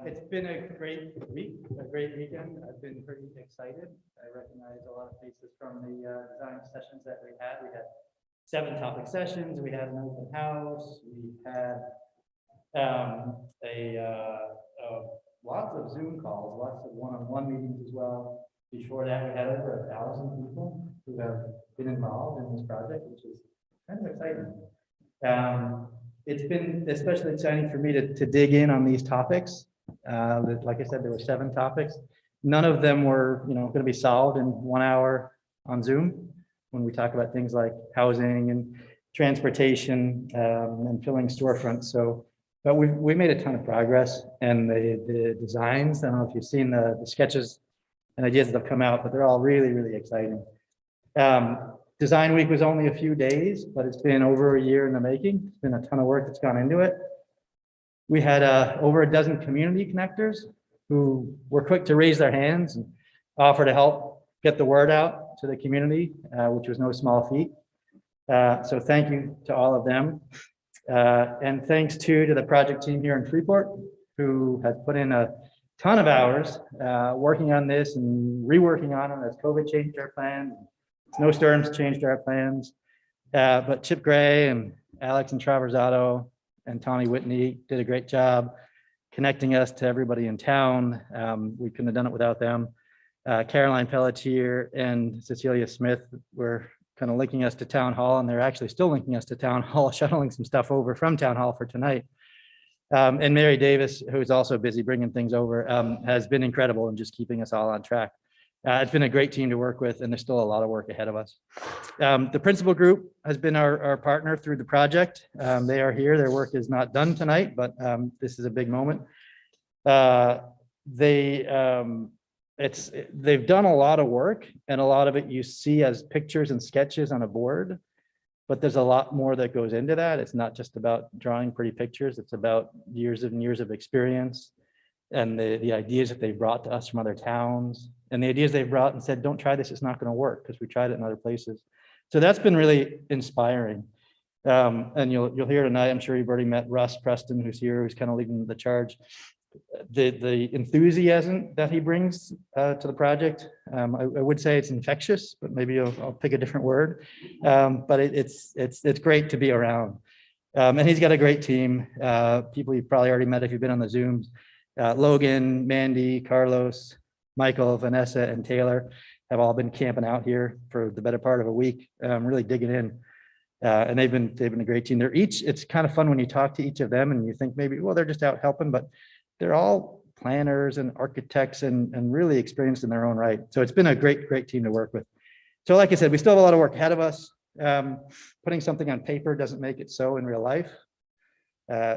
It's been a great week, a great weekend. I've been pretty excited. I recognize a lot of faces from the design sessions that we had. We had 7 topic sessions. We had an open house. We had lots of Zoom calls, lots of one-on-one meetings as well. Before that, we had over 1,000 people who have been involved in this project, which is kind of exciting. It's been especially exciting for me to dig in on these topics. Like I said, there were 7 topics. None of them were, going to be solved in 1 hour on Zoom. When we talk about things like housing and transportation and filling storefronts. So, but we made a ton of progress, and the designs. I don't know if you've seen the sketches and ideas that have come out, but they're all really, really exciting. Design week was only a few days, but it's been over a year in the making. It's been a ton of work that's gone into it. We had over a dozen community connectors who were quick to raise their hands and offer to help get the word out to the community, which was no small feat. So thank you to all of them. And thanks to the project team here in Freeport, who has put in a ton of hours working on this and reworking on them as COVID changed our plans. Snowstorms changed our plans, but Chip Gray and Alex and Traversato and Tommy Whitney did a great job connecting us to everybody in town. We couldn't have done it without them. Caroline Pelletier and Cecilia Smith were kind of linking us to Town Hall, and they're actually still linking us to Town Hall, shuttling some stuff over from Town Hall for tonight. And Mary Davis, who's also busy bringing things over, has been incredible in just keeping us all on track. It's been a great team to work with, and there's still a lot of work ahead of us. The principal group has been our partner through the project. They are here. Their work is not done tonight, but this is a big moment. They've done a lot of work, and a lot of it you see as pictures and sketches on a board, but there's a lot more that goes into that. It's not just about drawing pretty pictures. It's about years and years of experience and the ideas that they've brought to us from other towns, and the ideas they've brought and said, don't try this, it's not going to work, because we tried it in other places. So that's been really inspiring. And you'll hear tonight, I'm sure you've already met Russ Preston, who's here, who's kind of leading the charge. The enthusiasm that he brings to the project, I would say it's infectious, but maybe I'll pick a different word. But it's great to be around. And he's got a great team, people you've probably already met if you've been on the Zooms. Logan, Mandy, Carlos, Michael, Vanessa, and Taylor have all been camping out here for the better part of a week, really digging in. And they've been a great team. It's kind of fun when you talk to each of them and you think maybe, well, they're just out helping, but they're all planners and architects and really experienced in their own right. So it's been a great team to work with. So like I said, we still have a lot of work ahead of us. Putting something on paper doesn't make it so in real life.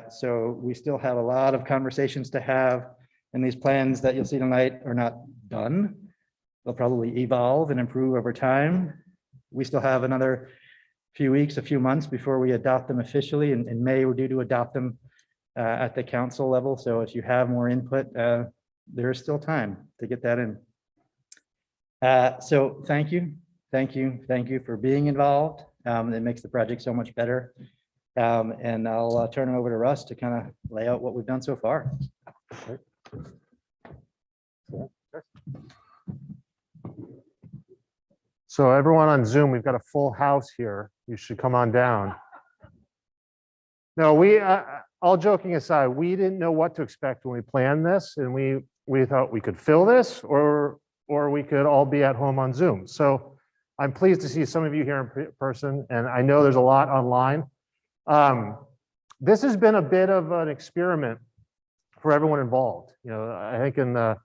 So we still have a lot of conversations to have, and these plans that you'll see tonight are not done. They'll probably evolve and improve over time. We still have another few weeks, a few months before we adopt them officially. In May, we're due to adopt them at the council level. So if you have more input, there is still time to get that in. So thank you for being involved. It makes the project so much better. And I'll turn it over to Russ to kind of lay out what we've done so far. So everyone on Zoom, we've got a full house here. You should come on down. No, we, all joking aside, we didn't know what to expect when we planned this, and we thought we could fill this, or we could all be at home on Zoom. So I'm pleased to see some of you here in person, and I know there's a lot online. This has been a bit of an experiment for everyone involved. I think in the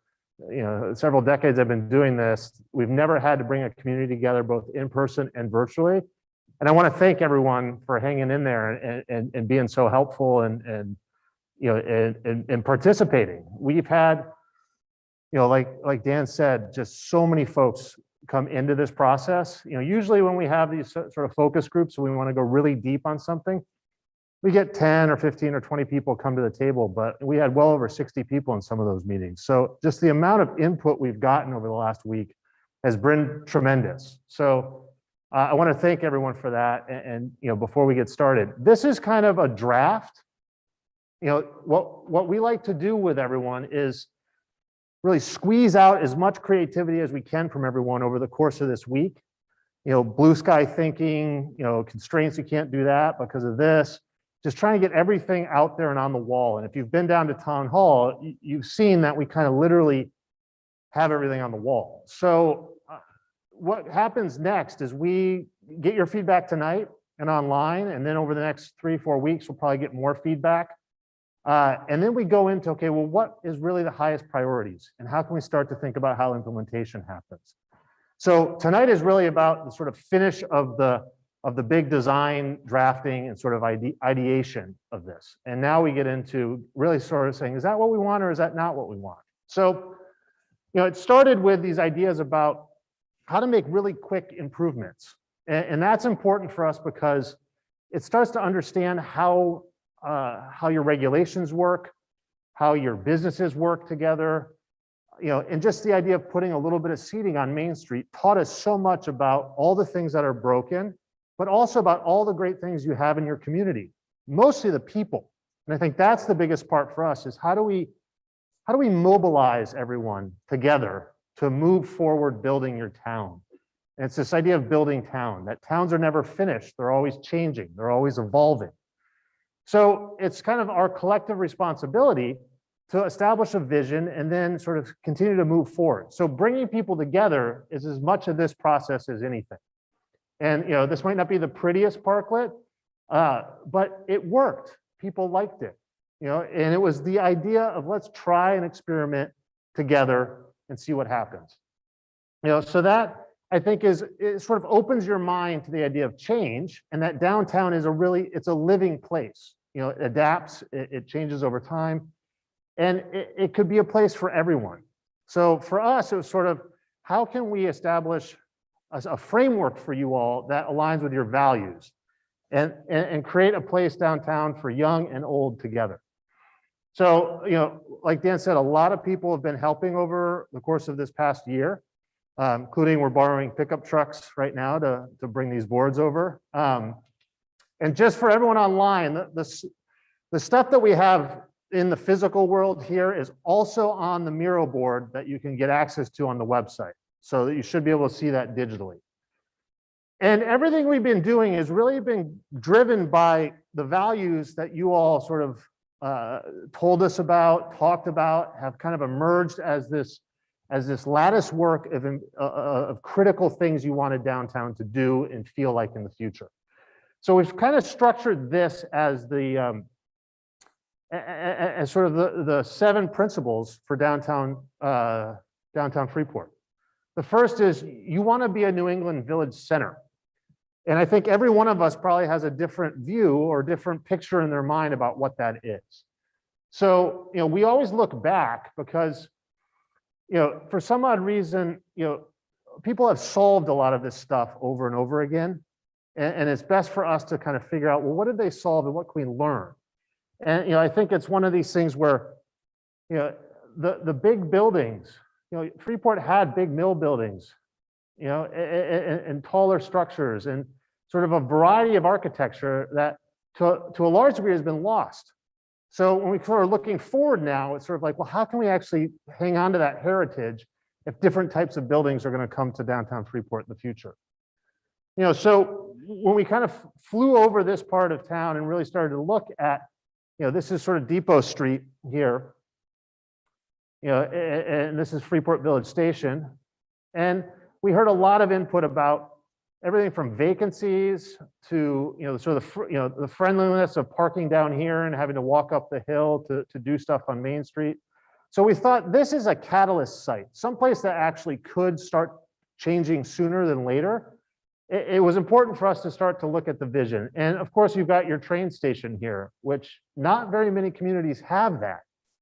several decades I've been doing this, we've never had to bring a community together both in person and virtually. And I want to thank everyone for hanging in there and being so helpful and participating. We've had, like Dan said, just so many folks come into this process. Usually when we have these sort of focus groups, we want to go really deep on something, we get 10 or 15 or 20 people come to the table, but we had well over 60 people in some of those meetings. So just the amount of input we've gotten over the last week has been tremendous. So I want to thank everyone for that. And before we get started, this is kind of a draft. what we like to do with everyone is really squeeze out as much creativity as we can from everyone over the course of this week. Blue sky thinking, constraints, you can't do that because of this. Just trying to get everything out there and on the wall. And if you've been down to town hall, you've seen that we kind of literally have everything on the wall. So what happens next is we get your feedback tonight and online, and then over the next 3-4 weeks, we'll probably get more feedback. And then we go into, okay, well, what is really the highest priorities? And how can we start to think about how implementation happens? So tonight is really about the sort of finish of the big design drafting and sort of ideation of this. And now we get into really sort of saying, is that what we want or is that not what we want? So, it started with these ideas about how to make really quick improvements. And that's important for us because it starts to understand how your regulations work, how your businesses work together, and just the idea of putting a little bit of seating on Main Street taught us so much about all the things that are broken, but also about all the great things you have in your community, mostly the people. And I think that's the biggest part for us is how do we mobilize everyone together to move forward building your town? And it's this idea of building town, that towns are never finished. They're always changing. They're always evolving. So it's kind of our collective responsibility to establish a vision and then sort of continue to move forward. So bringing people together is as much of this process as anything. And this might not be the prettiest parklet, but it worked. People liked it. And it was the idea of let's try and experiment together and see what happens. So that I think it sort of opens your mind to the idea of change, and that downtown is it's a living place. It adapts, it changes over time, and it could be a place for everyone. So for us, it was sort of how can we establish a framework for you all that aligns with your values, and create a place downtown for young and old together. So, like Dan said, a lot of people have been helping over the course of this past year, including we're borrowing pickup trucks right now to bring these boards over. And just for everyone online, the stuff that we have in the physical world here is also on the Miro board that you can get access to on the website. So that you should be able to see that digitally. And everything we've been doing has really been driven by the values that you all sort of told us about, talked about, have kind of emerged as this lattice work of critical things you wanted downtown to do and feel like in the future. So we've kind of structured this as as sort of the 7 principles for downtown Freeport. The first is you want to be a New England village center. And I think every one of us probably has a different view or different picture in their mind about what that is. So, we always look back because, for some odd reason, people have solved a lot of this stuff over and over again. And it's best for us to kind of figure out, well, what did they solve and what can we learn? And, I think it's one of these things where, the big buildings, Freeport had big mill buildings, and taller structures and sort of a variety of architecture that to a large degree has been lost. So when we sort of looking forward now, it's sort of like, well, how can we actually hang on to that heritage if different types of buildings are going to come to downtown Freeport in the future? So when we kind of flew over this part of town and really started to look at, this is sort of Depot Street here, and this is Freeport Village Station. And we heard a lot of input about everything from vacancies to, sort of, the friendliness of parking down here and having to walk up the hill to do stuff on Main Street. So we thought this is a catalyst site, someplace that actually could start changing sooner than later. It was important for us to start to look at the vision. And of course, you've got your train station here, which not very many communities have that.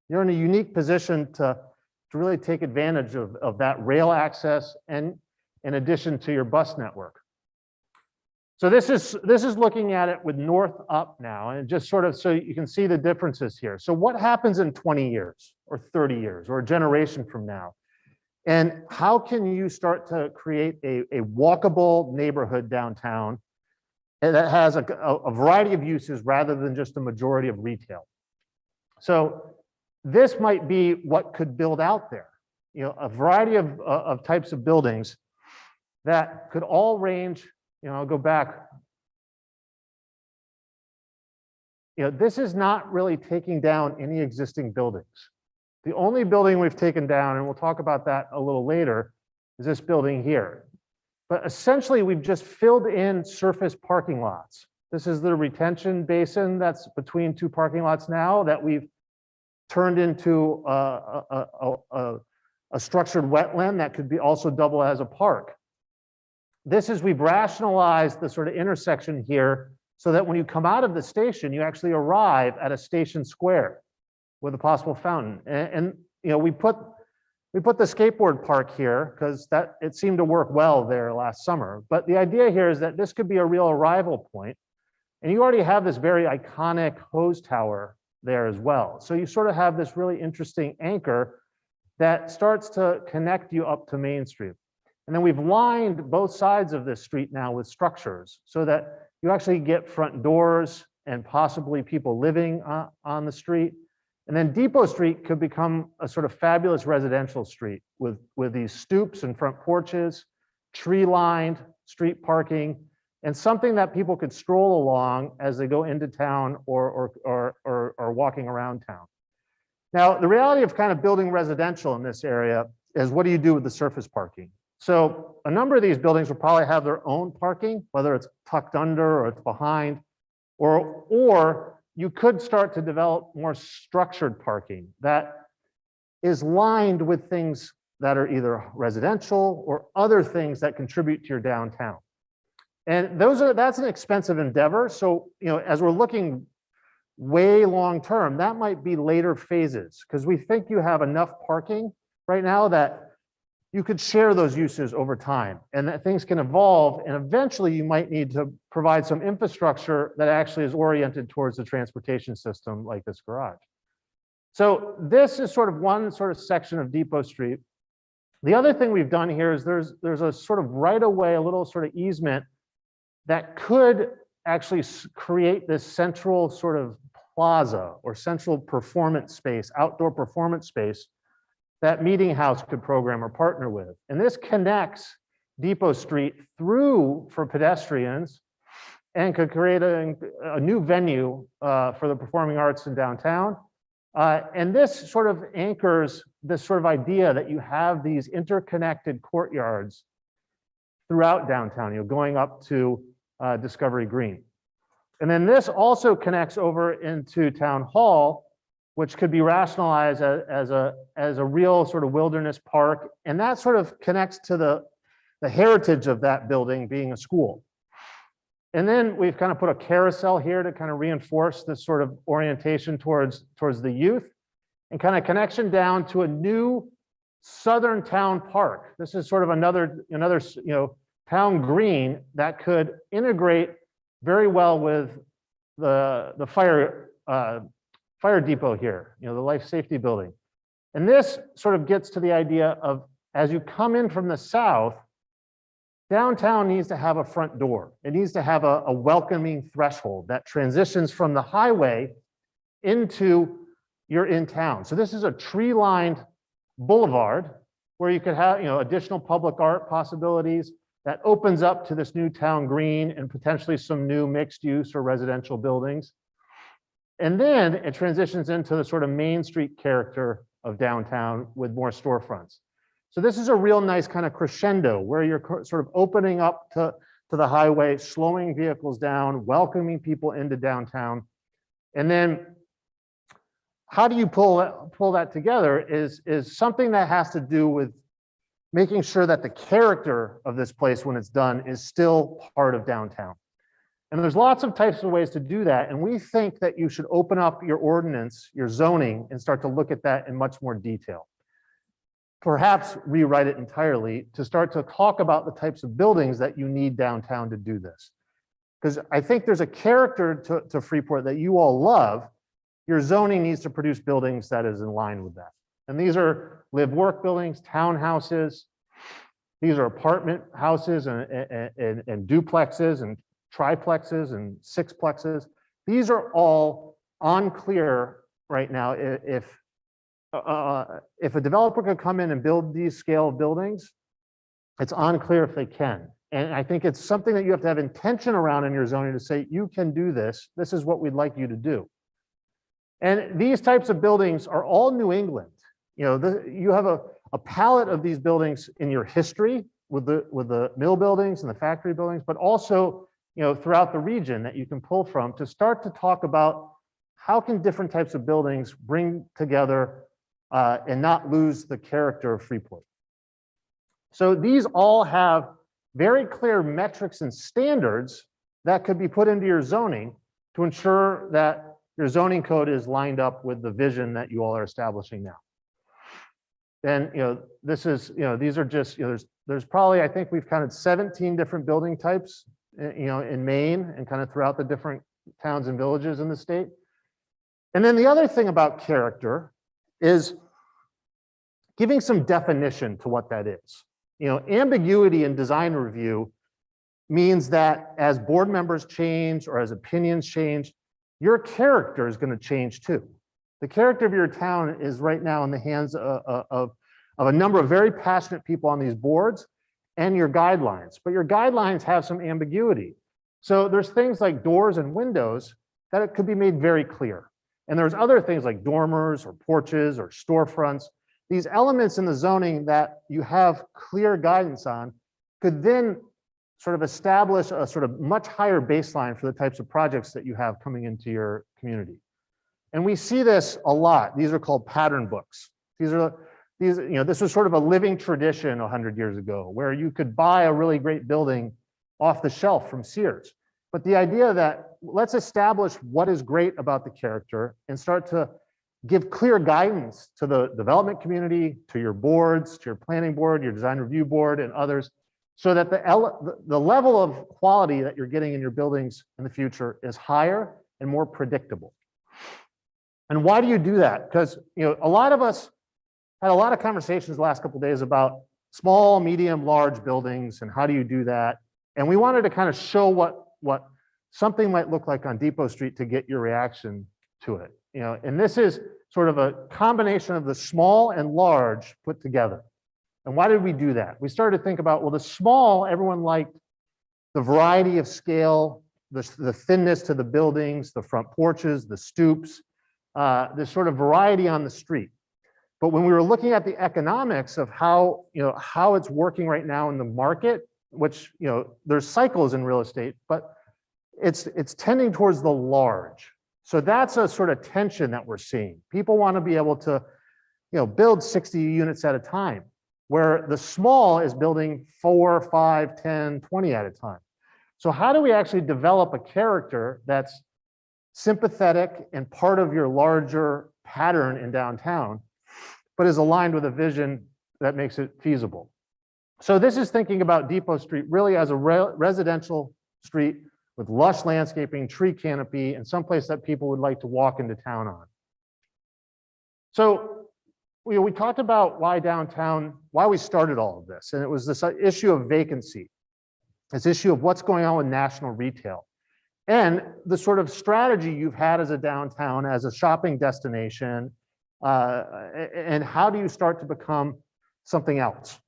You're in a unique position to really take advantage of that rail access and in addition to your bus network. So this is looking at it with north up now, and just sort of so you can see the differences here. So what happens in 20 years or 30 years or a generation from now? And how can you start to create a walkable neighborhood downtown that has a variety of uses rather than just a majority of retail? So this might be what could build out there. You know, a variety of types of buildings that could all range, you know, I'll go back. You know, this is not really taking down any existing buildings. The only building we've taken down, and we'll talk about that a little later, is this building here. But essentially, we've just filled in surface parking lots. This is the retention basin that's between two parking lots now that we've turned into a structured wetland that could be also double as a park. This is, we've rationalized the sort of intersection here so that when you come out of the station, you actually arrive at a station square with a possible fountain. And you know, we put the skateboard park here because that it seemed to work well there last summer. But the idea here is that this could be a real arrival point. And you already have this very iconic hose tower there as well. So you sort of have this really interesting anchor that starts to connect you up to Main Street. And then we've lined both sides of this street now with structures so that you actually get front doors and possibly people living on the street. And then Depot Street could become a sort of fabulous residential street with these stoops and front porches, tree-lined street parking, and something that people could stroll along as they go into town or walking around town. Now, the reality of kind of building residential in this area is, what do you do with the surface parking? So a number of these buildings will probably have their own parking, whether it's tucked under or it's behind, or you could start to develop more structured parking that is lined with things that are either residential or other things that contribute to your downtown. And that's an expensive endeavor. So, you know, as we're looking way long-term, that might be later phases, because we think you have enough parking right now that you could share those uses over time and that things can evolve. And eventually you might need to provide some infrastructure that actually is oriented towards the transportation system like this garage. So this is sort of one sort of section of Depot Street. The other thing we've done here is there's a sort of right of way, a little sort of easement that could actually create this central sort of plaza or central performance space, outdoor performance space that Meeting House could program or partner with. And this connects Depot Street through for pedestrians and could create a new venue for the performing arts in downtown. And this sort of anchors this sort of idea that you have these interconnected courtyards throughout downtown, you know, going up to Discovery Green. And then this also connects over into Town Hall, which could be rationalized as a real sort of wilderness park. And that sort of connects to the heritage of that building being a school. And then we've kind of put a carousel here to kind of reinforce this sort of orientation towards the youth, and kind of connection down to a new Southern Town Park. This is sort of another you know, town green that could integrate very well with the fire depot here, you know, the life safety building. And this sort of gets to the idea of, as you come in from the south, downtown needs to have a front door. It needs to have a welcoming threshold that transitions from the highway into you're in town. So this is a tree-lined boulevard where you could have, you know, additional public art possibilities that opens up to this new town green and potentially some new mixed use or residential buildings. And then it transitions into the sort of Main Street character of downtown with more storefronts. So this is a real nice kind of crescendo where you're sort of opening up to the highway, slowing vehicles down, welcoming people into downtown. And then how do you pull that together is something that has to do with making sure that the character of this place when it's done is still part of downtown. And there's lots of types of ways to do that. And we think that you should open up your ordinance, your zoning, and start to look at that in much more detail. Perhaps rewrite it entirely to start to talk about the types of buildings that you need downtown to do this. Because I think there's a character to Freeport that you all love. Your zoning needs to produce buildings that is in line with that. And these are live-work buildings, townhouses. These are apartment houses and duplexes and triplexes and sixplexes. These are all on clear right now, if a developer could come in and build these scale of buildings, it's unclear if they can. And I think it's something that you have to have intention around in your zoning to say, you can do this. This is what we'd like you to do. And these types of buildings are all New England. You know, you have a palette of these buildings in your history with the mill buildings and the factory buildings, but also, you know, throughout the region that you can pull from to start to talk about how can different types of buildings bring together and not lose the character of Freeport. So these all have very clear metrics and standards that could be put into your zoning to ensure that your zoning code is lined up with the vision that you all are establishing now. And, you know, this is, you know, these are just, you know, there's probably, I think we've counted 17 different building types, you know, in Maine and kind of throughout the different towns and villages in the state. And then the other thing about character is giving some definition to what that is. You know, ambiguity in design review means that as board members change or as opinions change, your character is going to change too. The character of your town is right now in the hands of a number of very passionate people on these boards and your guidelines, but your guidelines have some ambiguity. So there's things like doors and windows that it could be made very clear. And there's other things like dormers or porches or storefronts. These elements in the zoning that you have clear guidance on could then sort of establish a sort of much higher baseline for the types of projects that you have coming into your community. And we see this a lot. These are called pattern books. These, you know, this was sort of a living tradition 100 years ago where you could buy a really great building off the shelf from Sears. But the idea that let's establish what is great about the character and start to give clear guidance to the development community, to your boards, to your planning board, your design review board, and others, so that the level of quality that you're getting in your buildings in the future is higher and more predictable. And why do you do that? Because, you know, a lot of us had a lot of conversations the last couple of days about small, medium, large buildings and how do you do that? And we wanted to kind of show what something might look like on Depot Street to get your reaction to it. You know, and this is sort of a combination of the small and large put together. And why did we do that? We started to think about, well, the small, everyone liked the variety of scale, the thinness to the buildings, the front porches, the stoops, this sort of variety on the street. But when we were looking at the economics of how, you know, how it's working right now in the market, which, you know, there's cycles in real estate, but it's tending towards the large. So that's a sort of tension that we're seeing. People want to be able to, you know, build 60 units at a time, where the small is building 4, 5, 10, 20 at a time. So how do we actually develop a character that's sympathetic and part of your larger pattern in downtown, but is aligned with a vision that makes it feasible? So this is thinking about Depot Street really as a residential street with lush landscaping, tree canopy, and someplace that people would like to walk into town on. So we talked about why downtown, why we started all of this, and it was this issue of vacancy, this issue of what's going on with national retail, and the sort of strategy you've had as a downtown, as a shopping destination, and how do you start to become something else?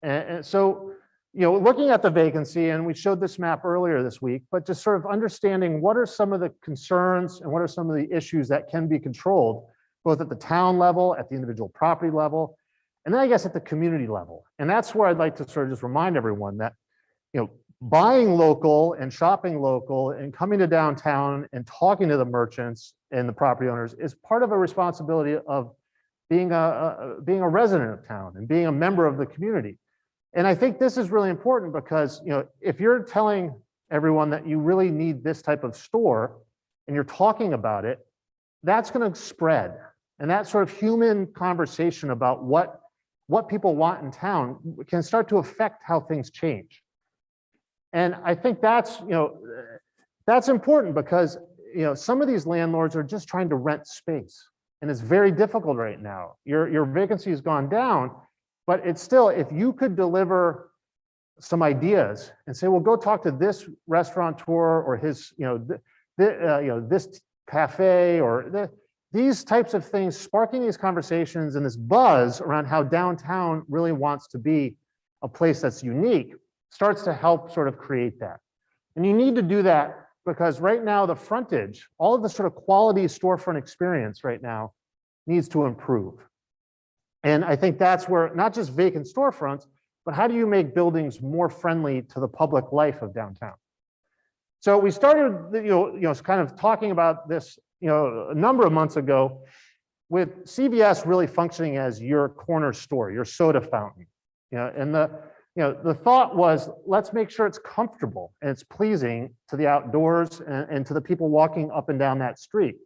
And so, you know, looking at the vacancy, and we showed this map earlier this week, but just sort of understanding what are some of the concerns and what are some of the issues that can be controlled, both at the town level, at the individual property level, and then I guess at the community level. And that's where I'd like to sort of just remind everyone that, you know, buying local and shopping local and coming to downtown and talking to the merchants and the property owners is part of a responsibility of being a resident of town and being a member of the community. And I think this is really important because, you know, if you're telling everyone that you really need this type of store and you're talking about it, that's going to spread. And that sort of human conversation about what people want in town can start to affect how things change. And I think that's, you know, that's important because, you know, some of these landlords are just trying to rent space. And it's very difficult right now. Your vacancy has gone down, but it's still, if you could deliver some ideas and say, well, go talk to this restaurateur or his, you know, this cafe or these types of things, sparking these conversations and this buzz around how downtown really wants to be a place that's unique, starts to help sort of create that. And you need to do that because right now the frontage, all of the sort of quality storefront experience right now needs to improve. And I think that's where not just vacant storefronts, but how do you make buildings more friendly to the public life of downtown? So we started, kind of talking about this, a number of months ago, with CVS really functioning as your corner store, your soda fountain. And the thought was, let's make sure it's comfortable and it's pleasing to the outdoors and to the people walking up and down that street.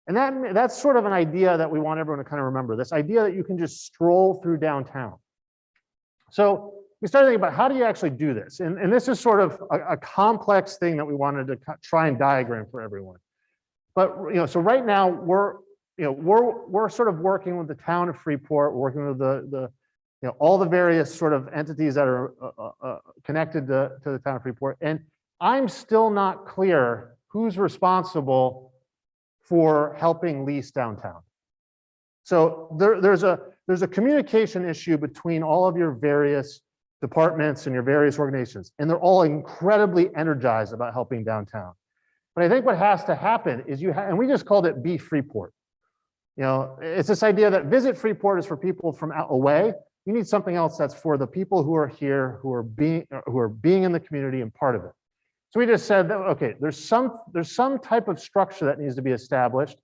And that's sort of an idea that we want everyone to kind of remember, this idea that you can just stroll through downtown. So we started thinking about how do you actually do this? And this is sort of a complex thing that we wanted to try and diagram for everyone. But so right now we're sort of working with the town of Freeport, working with all the various sort of entities that are connected to the town of Freeport. And I'm still not clear who's responsible for helping lease downtown. So there's a communication issue between all of your various departments and your various organizations, and they're all incredibly energized about helping downtown. But I think what has to happen is and we just called it Be Freeport. It's this idea that Visit Freeport is for people from out away. You need something else that's for the people who are here, who are being in the community and part of it. So we just said that, okay, there's some type of structure that needs to be established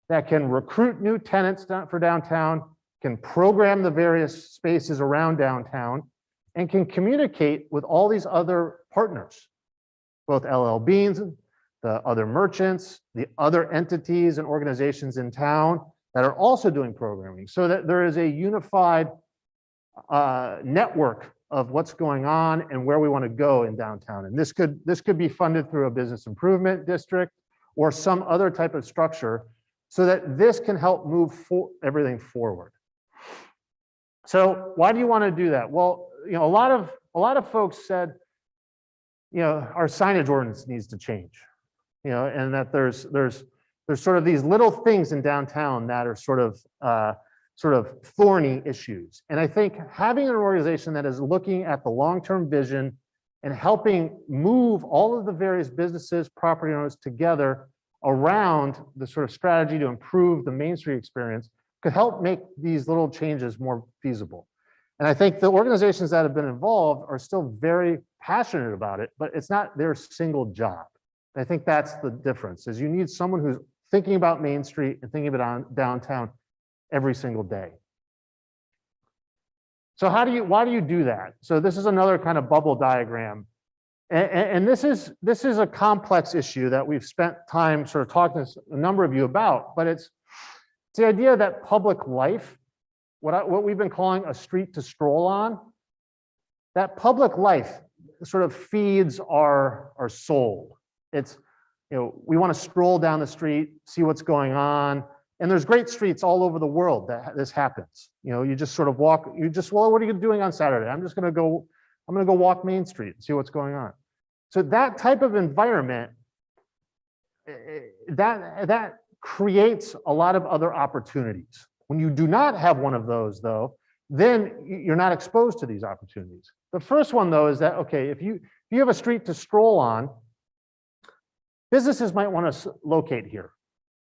that can recruit new tenants for downtown, can program the various spaces around downtown, and can communicate with all these other partners, both LLBs, the other merchants, the other entities and organizations in town that are also doing programming, so that there is a unified network of what's going on and where we want to go in downtown. And this could be funded through a business improvement district or some other type of structure, so that this can help move everything forward. So why do you want to do that? Well, a lot of folks said, our signage ordinance needs to change, and that there's sort of these little things in downtown that are sort of thorny issues. And I think having an organization that is looking at the long-term vision and helping move all of the various businesses, property owners together around the sort of strategy to improve the Main Street experience could help make these little changes more feasible. And I think the organizations that have been involved are still very passionate about it, but it's not their single job. I think that's the difference, is you need someone who's thinking about Main Street and thinking about downtown every single day. So why do you do that? So this is another kind of bubble diagram. And this is a complex issue that we've spent time sort of talking to a number of you about, but it's the idea that public life, what we've been calling a street to stroll on, that public life sort of feeds our soul. It's, we want to stroll down the street, see what's going on. And there's great streets all over the world that this happens. You just sort of walk, well, what are you doing on Saturday? I'm going to go walk Main Street and see what's going on. So that type of environment, that creates a lot of other opportunities. When you do not have one of those, though, then you're not exposed to these opportunities. The first one, though, is that, okay, if you have a street to stroll on, businesses might want to locate here,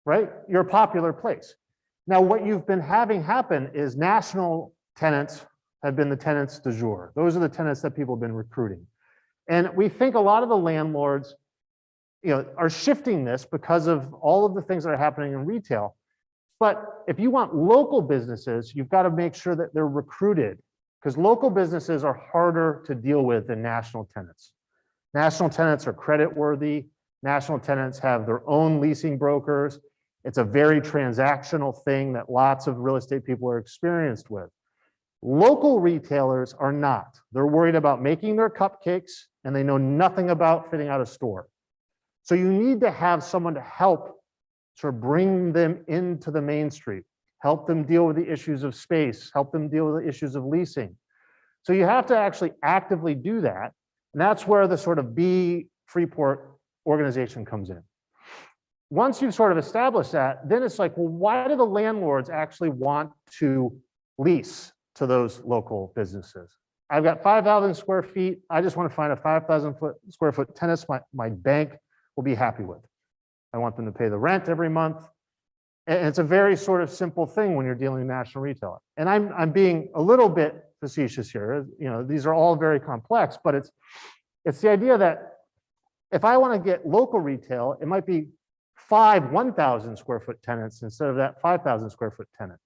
right? You're a popular place. Now, what you've been having happen is national tenants have been the tenants du jour. Those are the tenants that people have been recruiting. And we think a lot of the landlords, are shifting this because of all of the things that are happening in retail. But if you want local businesses, you've got to make sure that they're recruited, because local businesses are harder to deal with than national tenants. National tenants are creditworthy. National tenants have their own leasing brokers. It's a very transactional thing that lots of real estate people are experienced with. Local retailers are not. They're worried about making their cupcakes, and they know nothing about fitting out a store. So you need to have someone to help sort of bring them into the Main Street, help them deal with the issues of space, help them deal with the issues of leasing. So you have to actually actively do that. And that's where the sort of Be Freeport organization comes in. once you've sort of established that, then it's like, well, why do the landlords actually want to lease to those local businesses? I've got 5,000 square feet. I just want to find a 5,000 square foot tenant my bank will be happy with. I want them to pay the rent every month. And it's a very sort of simple thing when you're dealing with national retailer. And I'm being a little bit facetious here. You know, these are all very complex, but it's the idea that if I want to get local retail, it might be 5 1,000 square foot tenants instead of that 5,000 square foot tenant.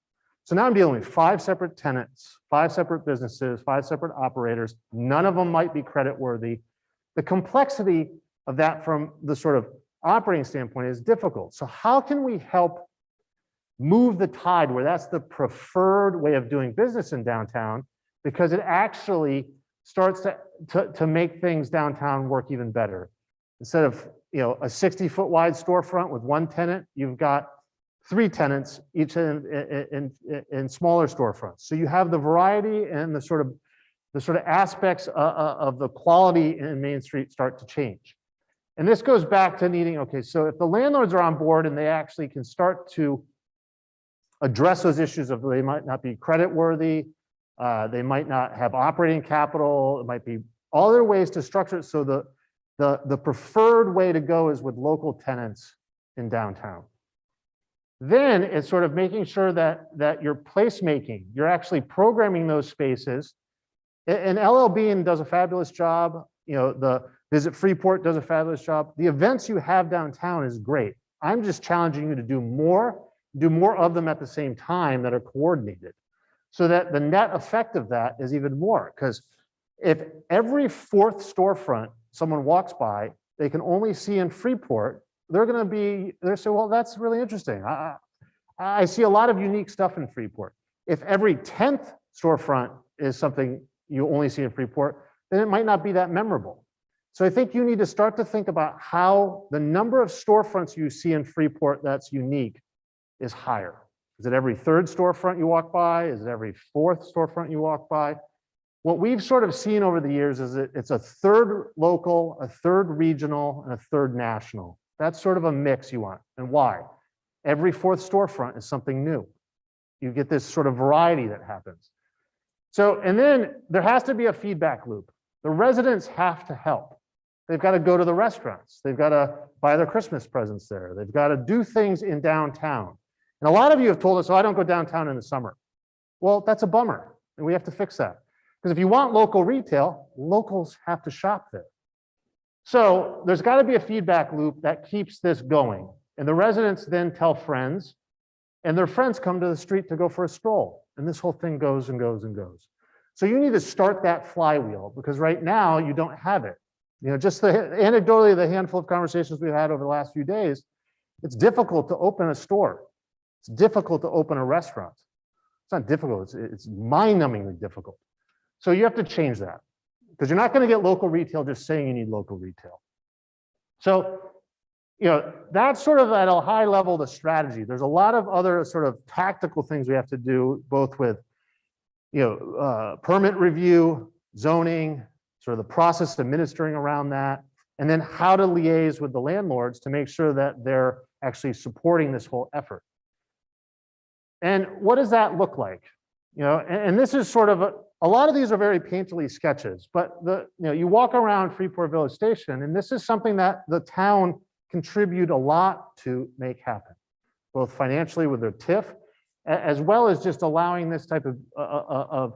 So now I'm dealing with 5 separate tenants, 5 separate businesses, 5 separate operators. None of them might be credit worthy. The complexity of that from the sort of operating standpoint is difficult. So how can we help move the tide where that's the preferred way of doing business in downtown, because it actually starts to make things downtown work even better. Instead of, you know, a 60-foot wide storefront with 1 tenant, you've got 3 tenants, each in smaller storefronts. So you have the variety and the sort of aspects of the quality in Main Street start to change. And this goes back to needing, okay, so if the landlords are on board and they actually can start to address those issues of they might not be credit worthy, they might not have operating capital, it might be all other ways to structure it. So the preferred way to go is with local tenants in downtown. Then it's sort of making sure that your placemaking, you're actually programming those spaces. And LL Bean does a fabulous job. You know, the Visit Freeport does a fabulous job. The events you have downtown is great. I'm just challenging you to do more of them at the same time that are coordinated, so that the net effect of that is even more. Because if every 4th storefront someone walks by, they can only see in Freeport, they're saying, well, that's really interesting. I see a lot of unique stuff in Freeport. If every 10th storefront is something you only see in Freeport, then it might not be that memorable. So I think you need to start to think about how the number of storefronts you see in Freeport that's unique is higher. Is it every 3rd storefront you walk by? Is it every 4th storefront you walk by? What we've sort of seen over the years is that it's a 3rd local, a 3rd regional, and a 3rd national. That's sort of a mix you want. And why? Every 4th storefront is something new. You get this sort of variety that happens. So, and then there has to be a feedback loop. The residents have to help. They've got to go to the restaurants. They've got to buy their Christmas presents there. They've got to do things in downtown. And a lot of you have told us, oh, I don't go downtown in the summer. Well, that's a bummer, and we have to fix that. Because if you want local retail, locals have to shop there. So there's got to be a feedback loop that keeps this going. And the residents then tell friends, and their friends come to the street to go for a stroll. And this whole thing goes and goes and goes. So you need to start that flywheel, because right now you don't have it. You know, just anecdotally, the handful of conversations we've had over the last few days, it's difficult to open a store. It's difficult to open a restaurant. It's not difficult, it's mind-numbingly difficult. So you have to change that, because you're not going to get local retail just saying you need local retail. So, you know, that's sort of at a high level the strategy. There's a lot of other sort of tactical things we have to do, both with, you know, permit review, zoning, sort of the process administering around that, and then how to liaise with the landlords to make sure that they're actually supporting this whole effort. And what does that look like? You know, and this is sort of a lot of these are very painterly sketches, but you walk around Freeport Village Station, and this is something that the town contribute a lot to make happen, both financially with their TIF, as well as just allowing this type of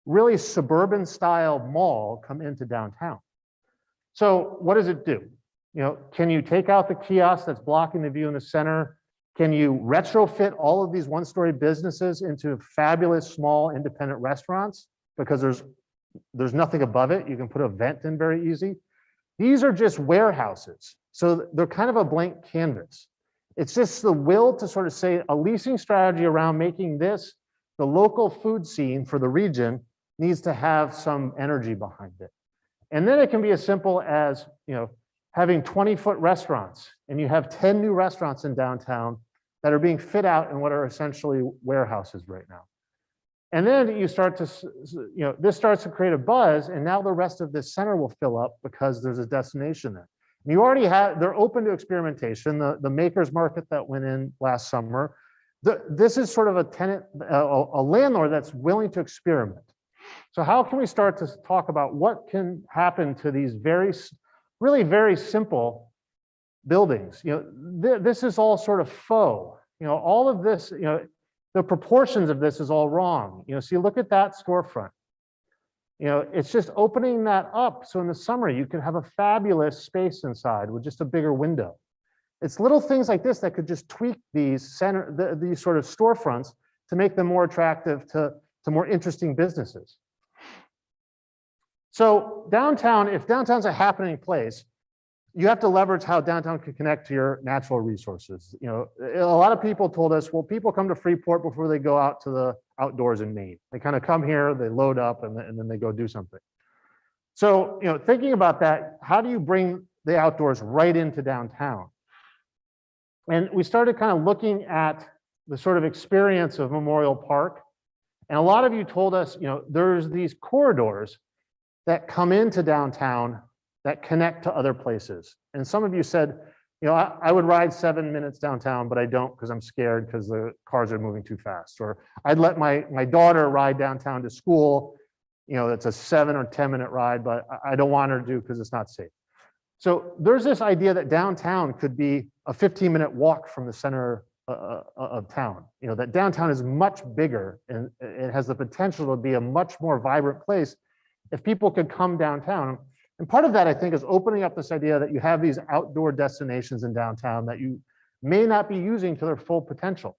really suburban style mall come into downtown. So what does it do? You know, can you take out the kiosk that's blocking the view in the center? Can you retrofit all of these 1-story businesses into fabulous small independent restaurants? Because there's nothing above it. You can put a vent in very easy. These are just warehouses. So they're kind of a blank canvas. It's just the will to sort of say a leasing strategy around making this the local food scene for the region needs to have some energy behind it. And then it can be as simple as, you know, having 20-foot restaurants, and you have 10 new restaurants in downtown that are being fit out in what are essentially warehouses right now. And then you start to, you know, this starts to create a buzz, and now the rest of this center will fill up because there's a destination there. You already have, they're open to experimentation. The makers market that went in last summer. This is sort of a tenant, a landlord that's willing to experiment. So how can we start to talk about what can happen to these really very simple buildings? This is all sort of faux. All of this, the proportions of this is all wrong. So you look at that storefront. It's just opening that up. So in the summer, you could have a fabulous space inside with just a bigger window. It's little things like this that could just tweak these these sort of storefronts to make them more attractive to more interesting businesses. So downtown, if downtown's a happening place, you have to leverage how downtown can connect to your natural resources. A lot of people told us, well, people come to Freeport before they go out to the outdoors in Maine. They kind of come here, they load up, and then they go do something. So, thinking about that, how do you bring the outdoors right into downtown? And we started kind of looking at the sort of experience of Memorial Park. And a lot of you told us, there's these corridors that come into downtown that connect to other places. And some of you said, I would ride 7 minutes downtown, but I don't because I'm scared because the cars are moving too fast. Or I'd let my daughter ride downtown to school. It's a 7 or 10 minute ride, but I don't want her to do because it's not safe. So there's this idea that downtown could be a 15-minute walk from the center of town. That downtown is much bigger and it has the potential to be a much more vibrant place if people could come downtown. And part of that, I think, is opening up this idea that you have these outdoor destinations in downtown that you may not be using to their full potential.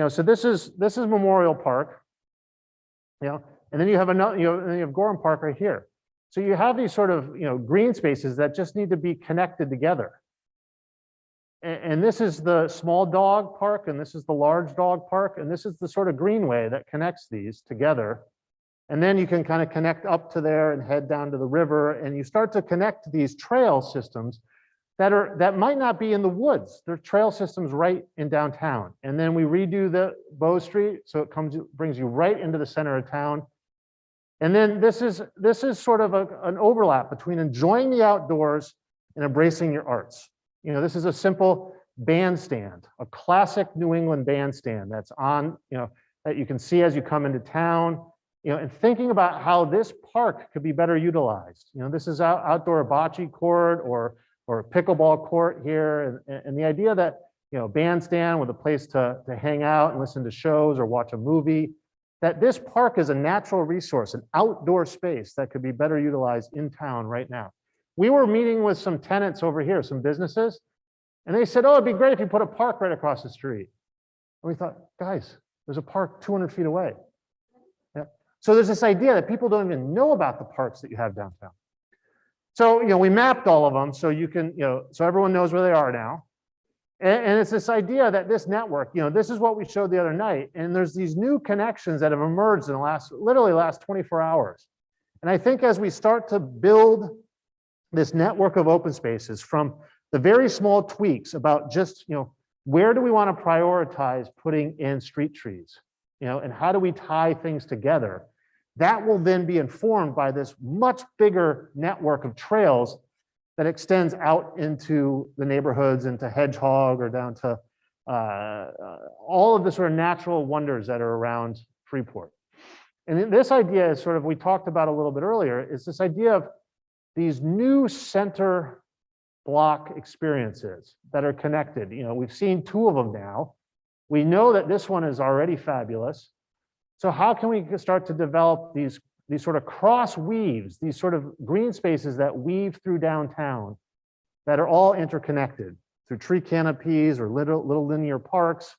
So this is Memorial Park, and then you have another, and then you have Gorham Park right here. So you have these sort of, green spaces that just need to be connected together. And this is the small dog park, and this is the large dog park, and this is the sort of greenway that connects these together. And then you can kind of connect up to there and head down to the river, and you start to connect these trail systems that might not be in the woods. They're trail systems right in downtown. And then we redo the Bow Street, so it brings you right into the center of town. And then this is sort of an overlap between enjoying the outdoors and embracing your arts. This is a simple bandstand, a classic New England bandstand that's on, that you can see as you come into town. And thinking about how this park could be better utilized. This is outdoor bocce court or pickleball court here. And the idea that, bandstand with a place to hang out and listen to shows or watch a movie, that this park is a natural resource, an outdoor space that could be better utilized in town right now. We were meeting with some tenants over here, some businesses, and they said, oh, it'd be great if you put a park right across the street. And we thought, guys, there's a park 200 feet away. So there's this idea that people don't even know about the parks that you have downtown. So, we mapped all of them so you can, so everyone knows where they are now. And it's this idea that this network, this is what we showed the other night. And there's these new connections that have emerged in the literally last 24 hours. And I think as we start to build this network of open spaces from the very small tweaks about just, where do we want to prioritize putting in street trees, and how do we tie things together? That will then be informed by this much bigger network of trails that extends out into the neighborhoods, into Hedgehog, or down to all of the sort of natural wonders that are around Freeport. And this idea is sort of, we talked about a little bit earlier, is this idea of these new center block experiences that are connected. We've seen 2 of them now. We know that this one is already fabulous. So how can we start to develop these sort of cross weaves, these sort of green spaces that weave through downtown that are all interconnected through tree canopies or little linear parks.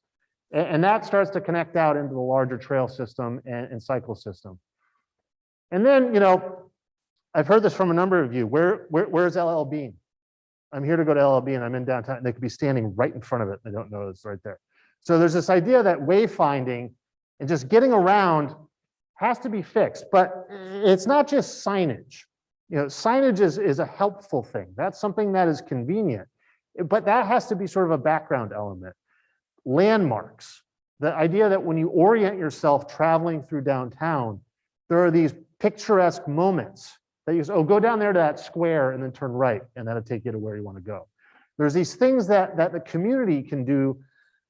And that starts to connect out into the larger trail system and cycle system. And then, I've heard this from a number of you. Where's LL Bean? I'm here to go to LL Bean. I'm in downtown. And they could be standing right in front of it. They don't know it's right there. So there's this idea that wayfinding and just getting around has to be fixed, but it's not just signage. Signage is a helpful thing. That's something that is convenient, but that has to be sort of a background element. Landmarks, the idea that when you orient yourself traveling through downtown, there are these picturesque moments that you say, oh, go down there to that square and then turn right, and that'll take you to where you want to go. There's these things that the community can do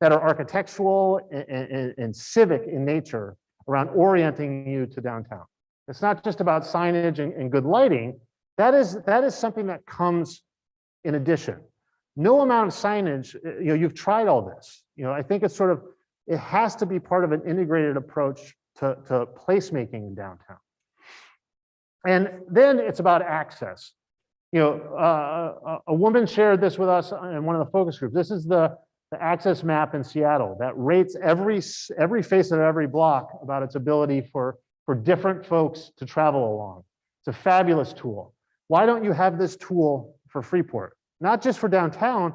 that are architectural and civic in nature around orienting you to downtown. It's not just about signage and good lighting. That is something that comes in addition. No amount of signage, you've tried all this. I think it's sort of, it has to be part of an integrated approach to placemaking in downtown. And then it's about access. A woman shared this with us in one of the focus groups. This is the access map in Seattle that rates every face of every block about its ability for different folks to travel along. It's a fabulous tool. Why don't you have this tool for Freeport? Not just for downtown,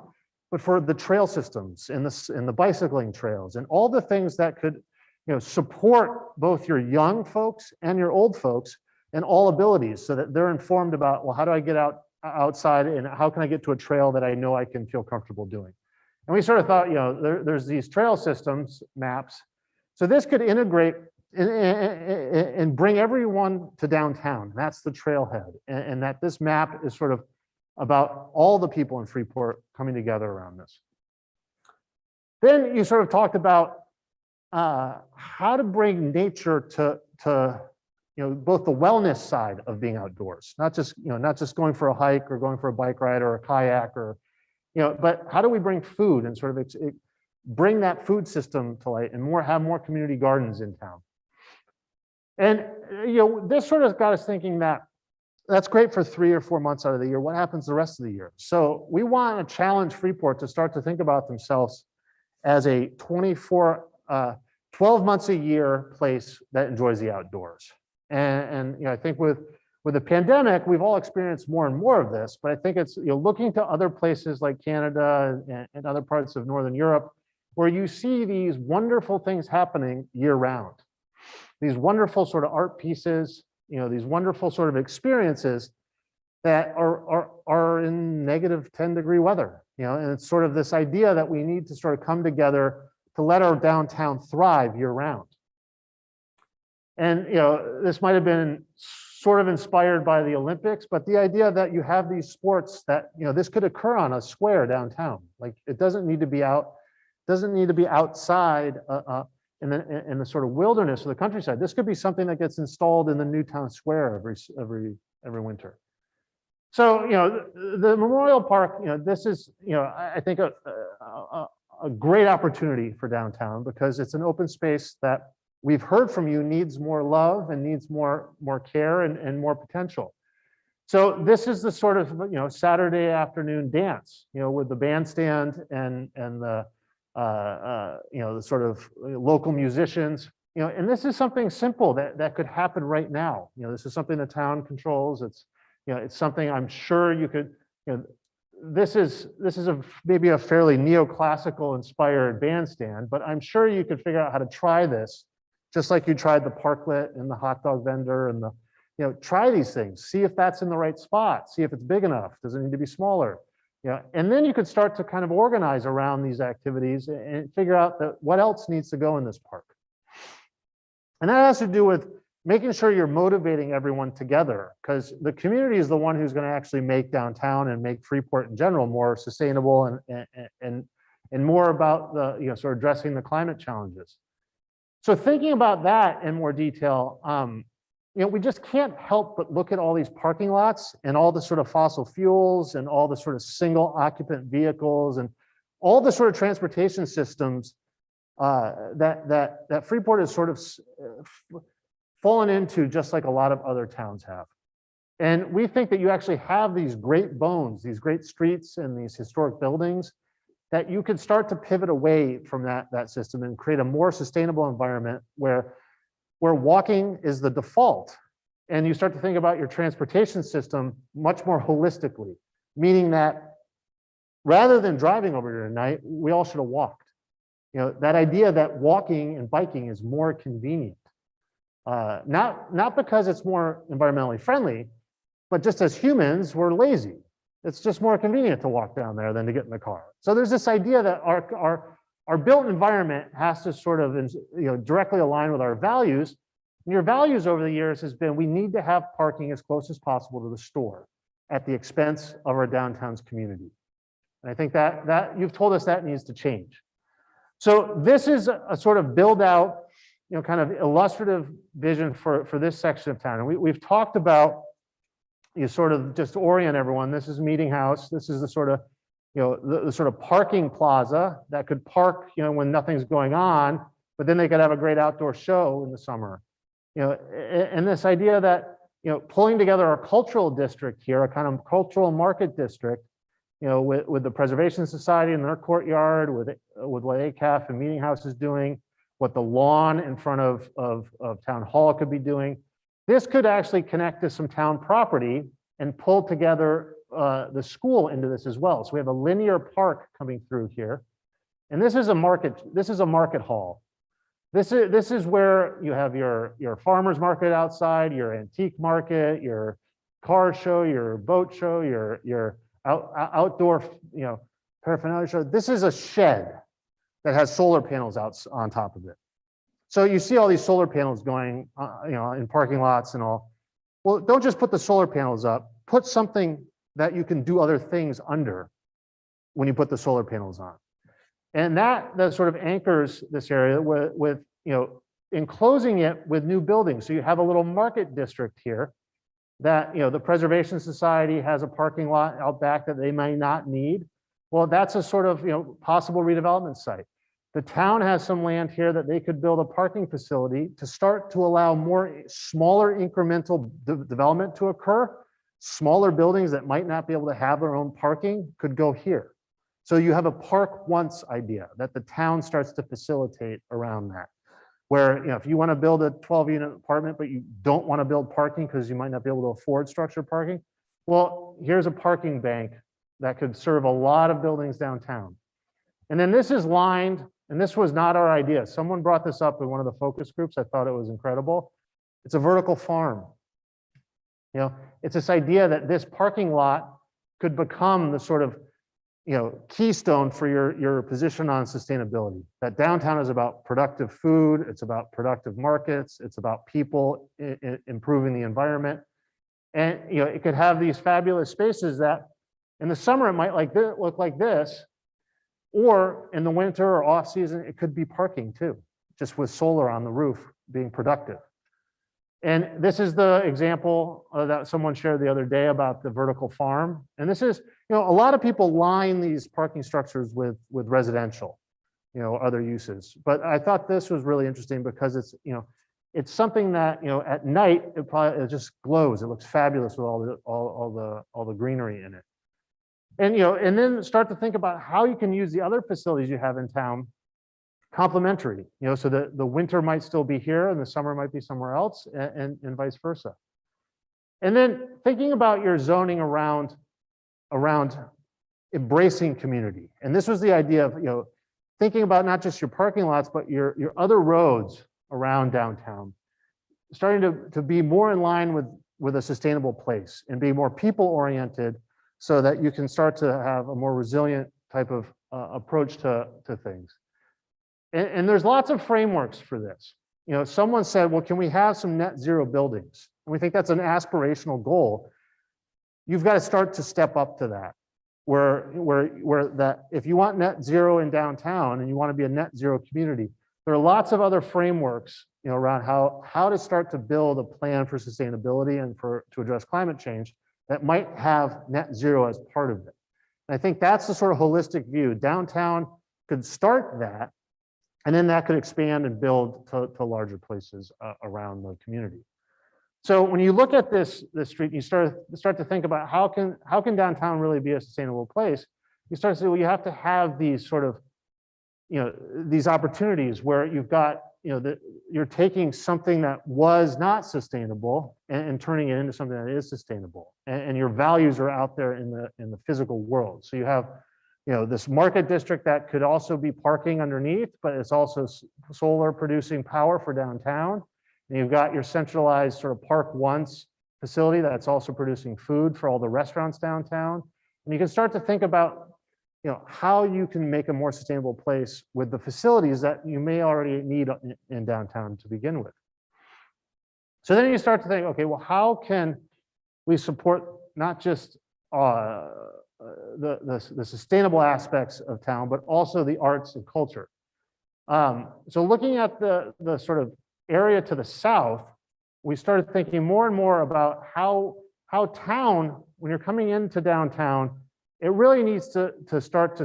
but for the trail systems and the bicycling trails and all the things that could support both your young folks and your old folks and all abilities, so that they're informed about, well, how do I get outside and how can I get to a trail that I know I can feel comfortable doing? And we sort of thought, there's these trail systems maps. So this could integrate and bring everyone to downtown. That's the trailhead. And that this map is sort of about all the people in Freeport coming together around this. Then you sort of talked about how to bring nature to both the wellness side of being outdoors, not just going for a hike or going for a bike ride or a kayak or, but how do we bring food and sort of bring that food system to light and have more community gardens in town. And, this sort of got us thinking that that's great for 3 or 4 months out of the year. What happens the rest of the year? So we want to challenge Freeport to start to think about themselves as a 12 months a year place that enjoys the outdoors. And I think with the pandemic, we've all experienced more and more of this, but I think it's looking to other places like Canada and other parts of Northern Europe, where you see these wonderful things happening year round. These wonderful sort of art pieces, these wonderful sort of experiences that are in -10-degree weather. And it's sort of this idea that we need to sort of come together to let our downtown thrive year round. And this might have been sort of inspired by the Olympics, but the idea that you have these sports that this could occur on a square downtown. Like, it doesn't need to be outside in the sort of wilderness of the countryside. This could be something that gets installed in the new town square every winter. So the Memorial Park, this is I think a great opportunity for downtown, because it's an open space that we've heard from you needs more love and needs more care and more potential. So this is the sort of Saturday afternoon dance, with the bandstand and the the sort of local musicians, and this is something simple that could happen right now. This is something the town controls. It's it's something I'm sure you could. This is maybe a fairly neoclassical inspired bandstand, but I'm sure you could figure out how to try this, just like you tried the parklet and the hot dog vendor and the, try these things, see if that's in the right spot, see if it's big enough, does it need to be smaller, and then you could start to kind of organize around these activities and figure out what else needs to go in this park. And that has to do with making sure you're motivating everyone together, because the community is the one who's going to actually make downtown and make Freeport in general more sustainable and more about the sort of addressing the climate challenges. So thinking about that in more detail, we just can't help but look at all these parking lots and all the sort of fossil fuels and all the sort of single occupant vehicles and all the sort of transportation systems that Freeport has sort of fallen into, just like a lot of other towns have. And we think that you actually have these great bones, these great streets and these historic buildings, that you could start to pivot away from that system and create a more sustainable environment where walking is the default. And you start to think about your transportation system much more holistically, meaning that rather than driving over here tonight, we all should have walked. That idea that walking and biking is more convenient. Not because it's more environmentally friendly, but just as humans, we're lazy. It's just more convenient to walk down there than to get in the car. So there's this idea that our built environment has to sort of directly align with our values, And your values over the years has been, we need to have parking as close as possible to the store at the expense of our downtown's community. And I think that you've told us that needs to change. So this is a sort of build out, kind of illustrative vision for this section of town. And we've talked about, you sort of just orient everyone. This is Meeting House. This is the sort of, the sort of parking plaza that could park, when nothing's going on, but then they could have a great outdoor show in the summer. And this idea that, pulling together a cultural district here, a kind of cultural market district, with the Preservation Society and their courtyard, with what ACAF and Meeting House is doing, what the lawn in front of Town Hall could be doing. This could actually connect to some town property and pull together the school into this as well. So we have a linear park coming through here. And this is a market hall. This is where you have your farmer's market outside, your antique market, your car show, your boat show, your outdoor paraphernalia show. This is a shed that has solar panels out on top of it. So you see all these solar panels going, in parking lots and all. Well, don't just put the solar panels up. Put something that you can do other things under when you put the solar panels on. And that sort of anchors this area with enclosing it with new buildings. So you have a little market district here that, the Preservation Society has a parking lot out back that they might not need. Well, that's a sort of, possible redevelopment site. The town has some land here that they could build a parking facility to start to allow more smaller incremental development to occur. Smaller buildings that might not be able to have their own parking could go here. So you have a park once idea that the town starts to facilitate around that. Where, if you want to build a 12-unit apartment, but you don't want to build parking because you might not be able to afford structured parking, well, here's a parking bank that could serve a lot of buildings downtown. And then this is lined, and this was not our idea. Someone brought this up in one of the focus groups. I thought it was incredible. It's a vertical farm. It's this idea that this parking lot could become the sort of, keystone for your position on sustainability. That downtown is about productive food. It's about productive markets. It's about people improving the environment. And, it could have these fabulous spaces that in the summer, it might look like this, or in the winter or off season, it could be parking too, just with solar on the roof being productive. And this is the example that someone shared the other day about the vertical farm. And this is, a lot of people line these parking structures with residential, other uses. But I thought this was really interesting because it's, it's something that, at night, it just glows. It looks fabulous with all the greenery in it. And, and then start to think about how you can use the other facilities you have in town complementary, so that the winter might still be here and the summer might be somewhere else, and vice versa. And then thinking about your zoning around embracing community. And this was the idea of, thinking about not just your parking lots, but your other roads around downtown, starting to be more in line with a sustainable place and be more people oriented so that you can start to have a more resilient type of approach to things. And there's lots of frameworks for this. Someone said, well, can we have some net zero buildings? And we think that's an aspirational goal. You've got to start to step up to that, where that if you want net zero in downtown and you want to be a net zero community, there are lots of other frameworks, around how to start to build a plan for sustainability and to address climate change that might have net zero as part of it. And I think that's the sort of holistic view. Downtown could start that, and then that could expand and build to larger places around the community. So when you look at this street, you start to think about how can downtown really be a sustainable place? You start to say, well, you have to have these sort of, these opportunities where you've got, you're taking something that was not sustainable and turning it into something that is sustainable, and your values are out there in the physical world. So you have, this market district that could also be parking underneath, but it's also solar producing power for downtown. And you've got your centralized sort of park once facility that's also producing food for all the restaurants downtown. And you can start to think about, how you can make a more sustainable place with the facilities that you may already need in downtown to begin with. So then you start to think, okay, well, how can we support not just the sustainable aspects of town, but also the arts and culture? So looking at the sort of area to the south, we started thinking more and more about how town, when you're coming into downtown, it really needs to start,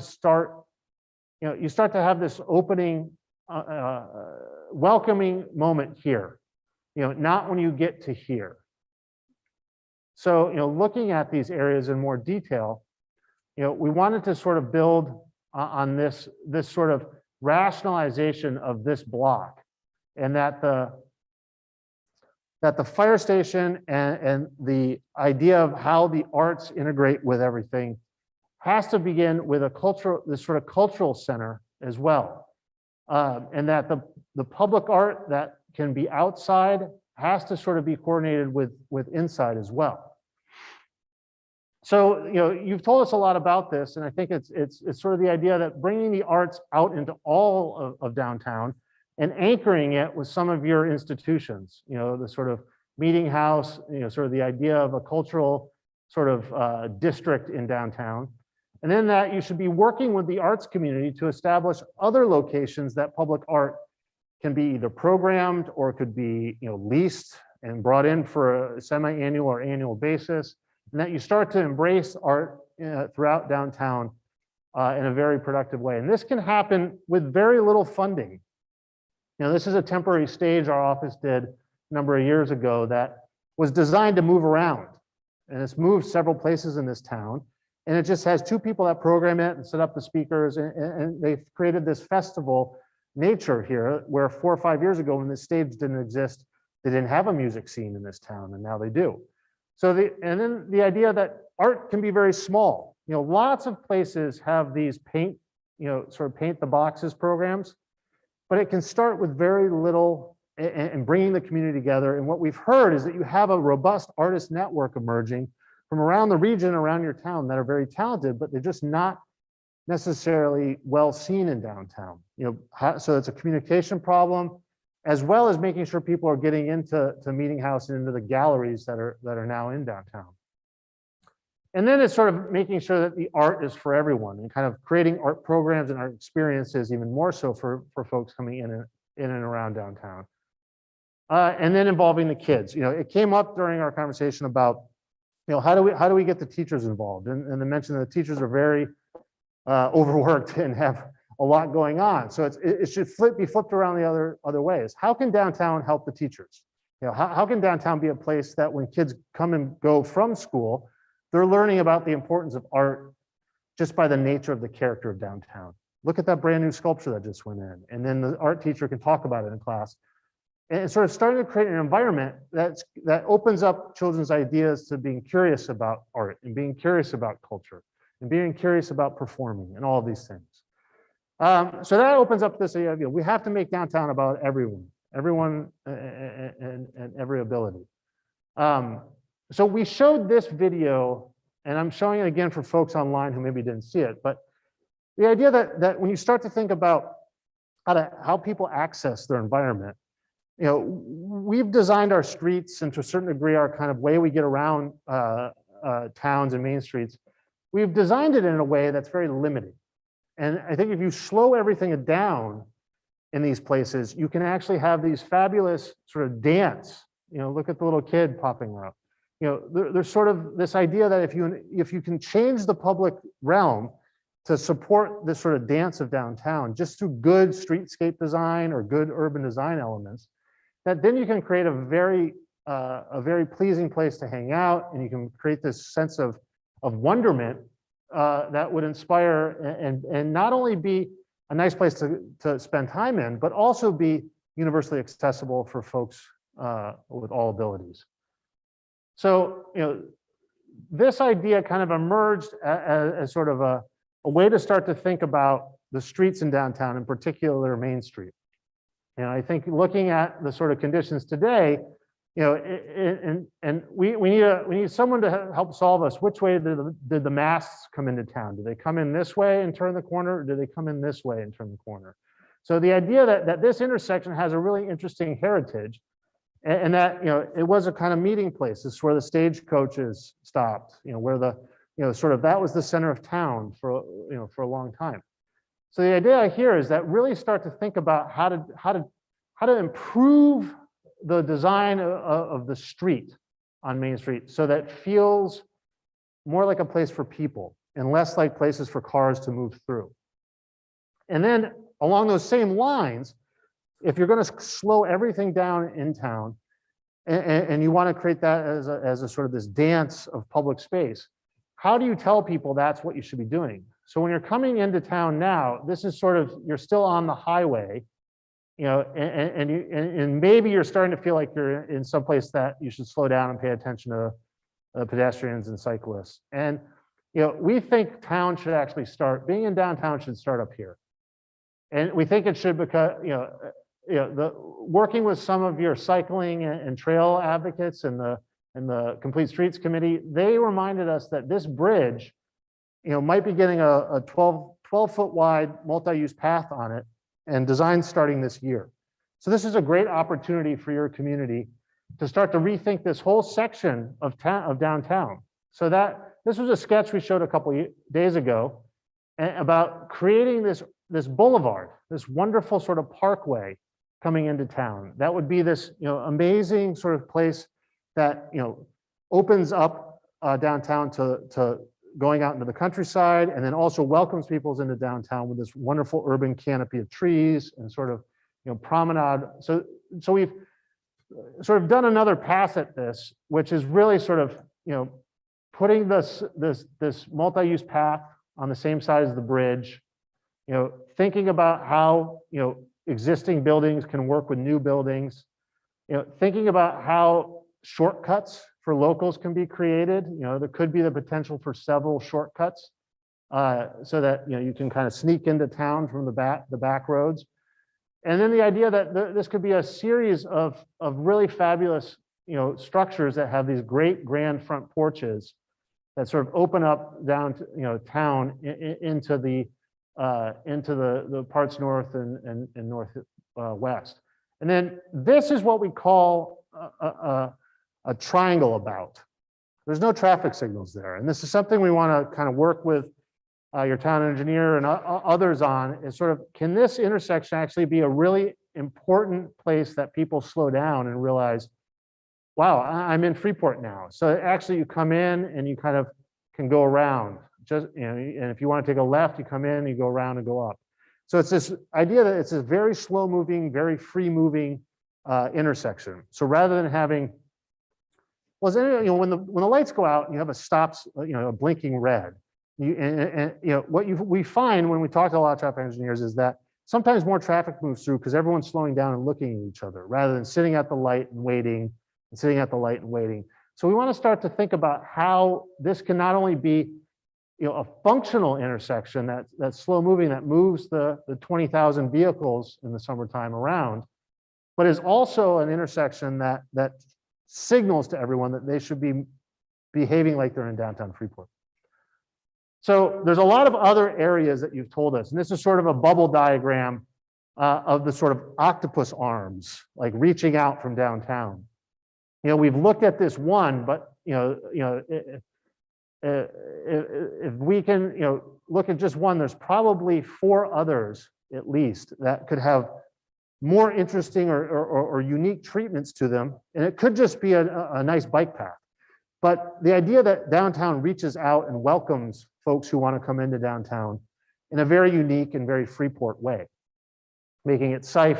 you start to have this opening, welcoming moment here, not when you get to here. So, looking at these areas in more detail, we wanted to sort of build on this sort of rationalization of this block, and that the fire station and the idea of how the arts integrate with everything has to begin with this sort of cultural center as well. And that the public art that can be outside has to sort of be coordinated with inside as well. So, you've told us a lot about this, and I think it's sort of the idea that bringing the arts out into all of downtown and anchoring it with some of your institutions, the sort of meeting house, sort of the idea of a cultural sort of district in downtown. And then that you should be working with the arts community to establish other locations that public art can be either programmed or could be, leased and brought in for a semi-annual or annual basis. And that you start to embrace art throughout downtown in a very productive way. And this can happen with very little funding. This is a temporary stage our office did a number of years ago that was designed to move around. And it's moved several places in this town. And it just has 2 people that program it and set up the speakers. And they've created this festival nature here, where 4 or 5 years ago, when this stage didn't exist, they didn't have a music scene in this town, and now they do. So and then the idea that art can be very small. Lots of places have these paint the boxes programs, but it can start with very little and bringing the community together. And what we've heard is that you have a robust artist network emerging from around the region, around your town, that are very talented, but they're just not necessarily well seen in downtown. So it's a communication problem, as well as making sure people are getting into Meeting House and into the galleries that are now in downtown. And then it's sort of making sure that the art is for everyone and kind of creating art programs and art experiences, even more so for folks coming in and around downtown. And then involving the kids. It came up during our conversation about, how do we get the teachers involved? And the mention that the teachers are very overworked and have a lot going on. So it should be flipped around the other ways. How can downtown help the teachers? How can downtown be a place that when kids come and go from school, they're learning about the importance of art just by the nature of the character of downtown? Look at that brand new sculpture that just went in. And then the art teacher can talk about it in class. And it's sort of starting to create an environment that opens up children's ideas to being curious about art and being curious about culture and being curious about performing and all of these things. So that opens up this idea. We have to make downtown about everyone and every ability. So we showed this video, and I'm showing it again for folks online who maybe didn't see it, but the idea that when you start to think about how people access their environment, we've designed our streets, and to a certain degree, our kind of way we get around towns and main streets, we've designed it in a way that's very limiting. And I think if you slow everything down in these places, you can actually have these fabulous sort of dance. Look at the little kid popping up. There's sort of this idea that if you can change the public realm to support this sort of dance of downtown just through good streetscape design or good urban design elements, that then you can create a very pleasing place to hang out, and you can create this sense of wonderment that would inspire and not only be a nice place to spend time in, but also be universally accessible for folks with all abilities. So, this idea kind of emerged as sort of a way to start to think about the streets in downtown, in particular Main Street. And I think looking at the sort of conditions today, and we need someone to help solve us. Which way did the masts come into town? Do they come in this way and turn the corner, or do they come in this way and turn the corner? So the idea that this intersection has a really interesting heritage, And that, it was a kind of meeting place. This is where the stagecoaches stopped, where the, sort of that was the center of town for, for a long time. So the idea here is that really start to think about how to improve the design of the street on Main Street so that it feels more like a place for people and less like places for cars to move through. And then along those same lines, if you're going to slow everything down in town and you want to create that as a sort of this dance of public space, how do you tell people that's what you should be doing? So when you're coming into town now, this is sort of, you're still on the highway, and maybe you're starting to feel like you're in some place that you should slow down and pay attention to pedestrians and cyclists. And, we think town should actually start, being in downtown should start up here. And we think it should because, working with some of your cycling and trail advocates and the Complete Streets Committee, they reminded us that this bridge, might be getting a 12-foot wide multi-use path on it and design starting this year. So this is a great opportunity for your community to start to rethink this whole section of downtown. So this was a sketch we showed a couple of days ago about creating this boulevard, this wonderful sort of parkway coming into town. That would be this, amazing sort of place that, opens up downtown to going out into the countryside, and then also welcomes people into downtown with this wonderful urban canopy of trees and sort of, promenade. So we've sort of done another pass at this, which is really sort of, putting this multi-use path on the same side as the bridge, thinking about how, existing buildings can work with new buildings, thinking about how shortcuts for locals can be created. There could be the potential for several shortcuts so that, you can kind of sneak into town from the back roads. And then the idea that this could be a series of really fabulous, structures that have these great grand front porches that sort of open up down to, town into the parts north and northwest. And then this is what we call a triangle about. There's no traffic signals there. And this is something we want to kind of work with your town engineer and others on, is sort of, can this intersection actually be a really important place that people slow down and realize, wow, I'm in Freeport now. So actually you come in and you kind of can go around. Just, and if you want to take a left, you come in, you go around and go up. So it's this idea that it's a very slow moving, very free moving intersection. So rather than having, well, when the lights go out, you have a stops, a blinking red. What we find when we talk to a lot of traffic engineers is that sometimes more traffic moves through because everyone's slowing down and looking at each other rather than sitting at the light and waiting and sitting at the light and waiting. So we want to start to think about how this can not only be, a functional intersection that's slow moving, that moves the 20,000 vehicles in the summertime around, but is also an intersection that signals to everyone that they should be behaving like they're in downtown Freeport. So there's a lot of other areas that you've told us, and this is sort of a bubble diagram of the sort of octopus arms, like reaching out from downtown. We've looked at this one, but if we can, look at just one, there's probably 4 others at least that could have more interesting or unique treatments to them, and it could just be a nice bike path. But the idea that downtown reaches out and welcomes folks who want to come into downtown in a very unique and very Freeport way, making it safe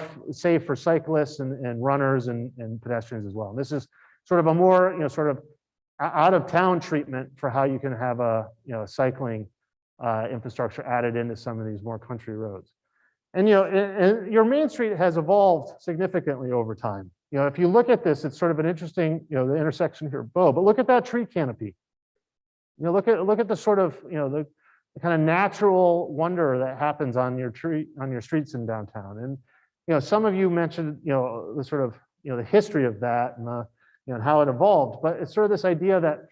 for cyclists and runners and pedestrians as well. And this is sort of a more, sort of out of town treatment for how you can have a, cycling infrastructure added into some of these more country roads. And, and your Main Street has evolved significantly over time. If you look at this, it's sort of an interesting, the intersection here, Bow, but look at that tree canopy. Look at the sort of, the kind of natural wonder that happens on your streets in downtown. And, some of you mentioned, the sort of, the history of that and the, and how it evolved, but it's sort of this idea that,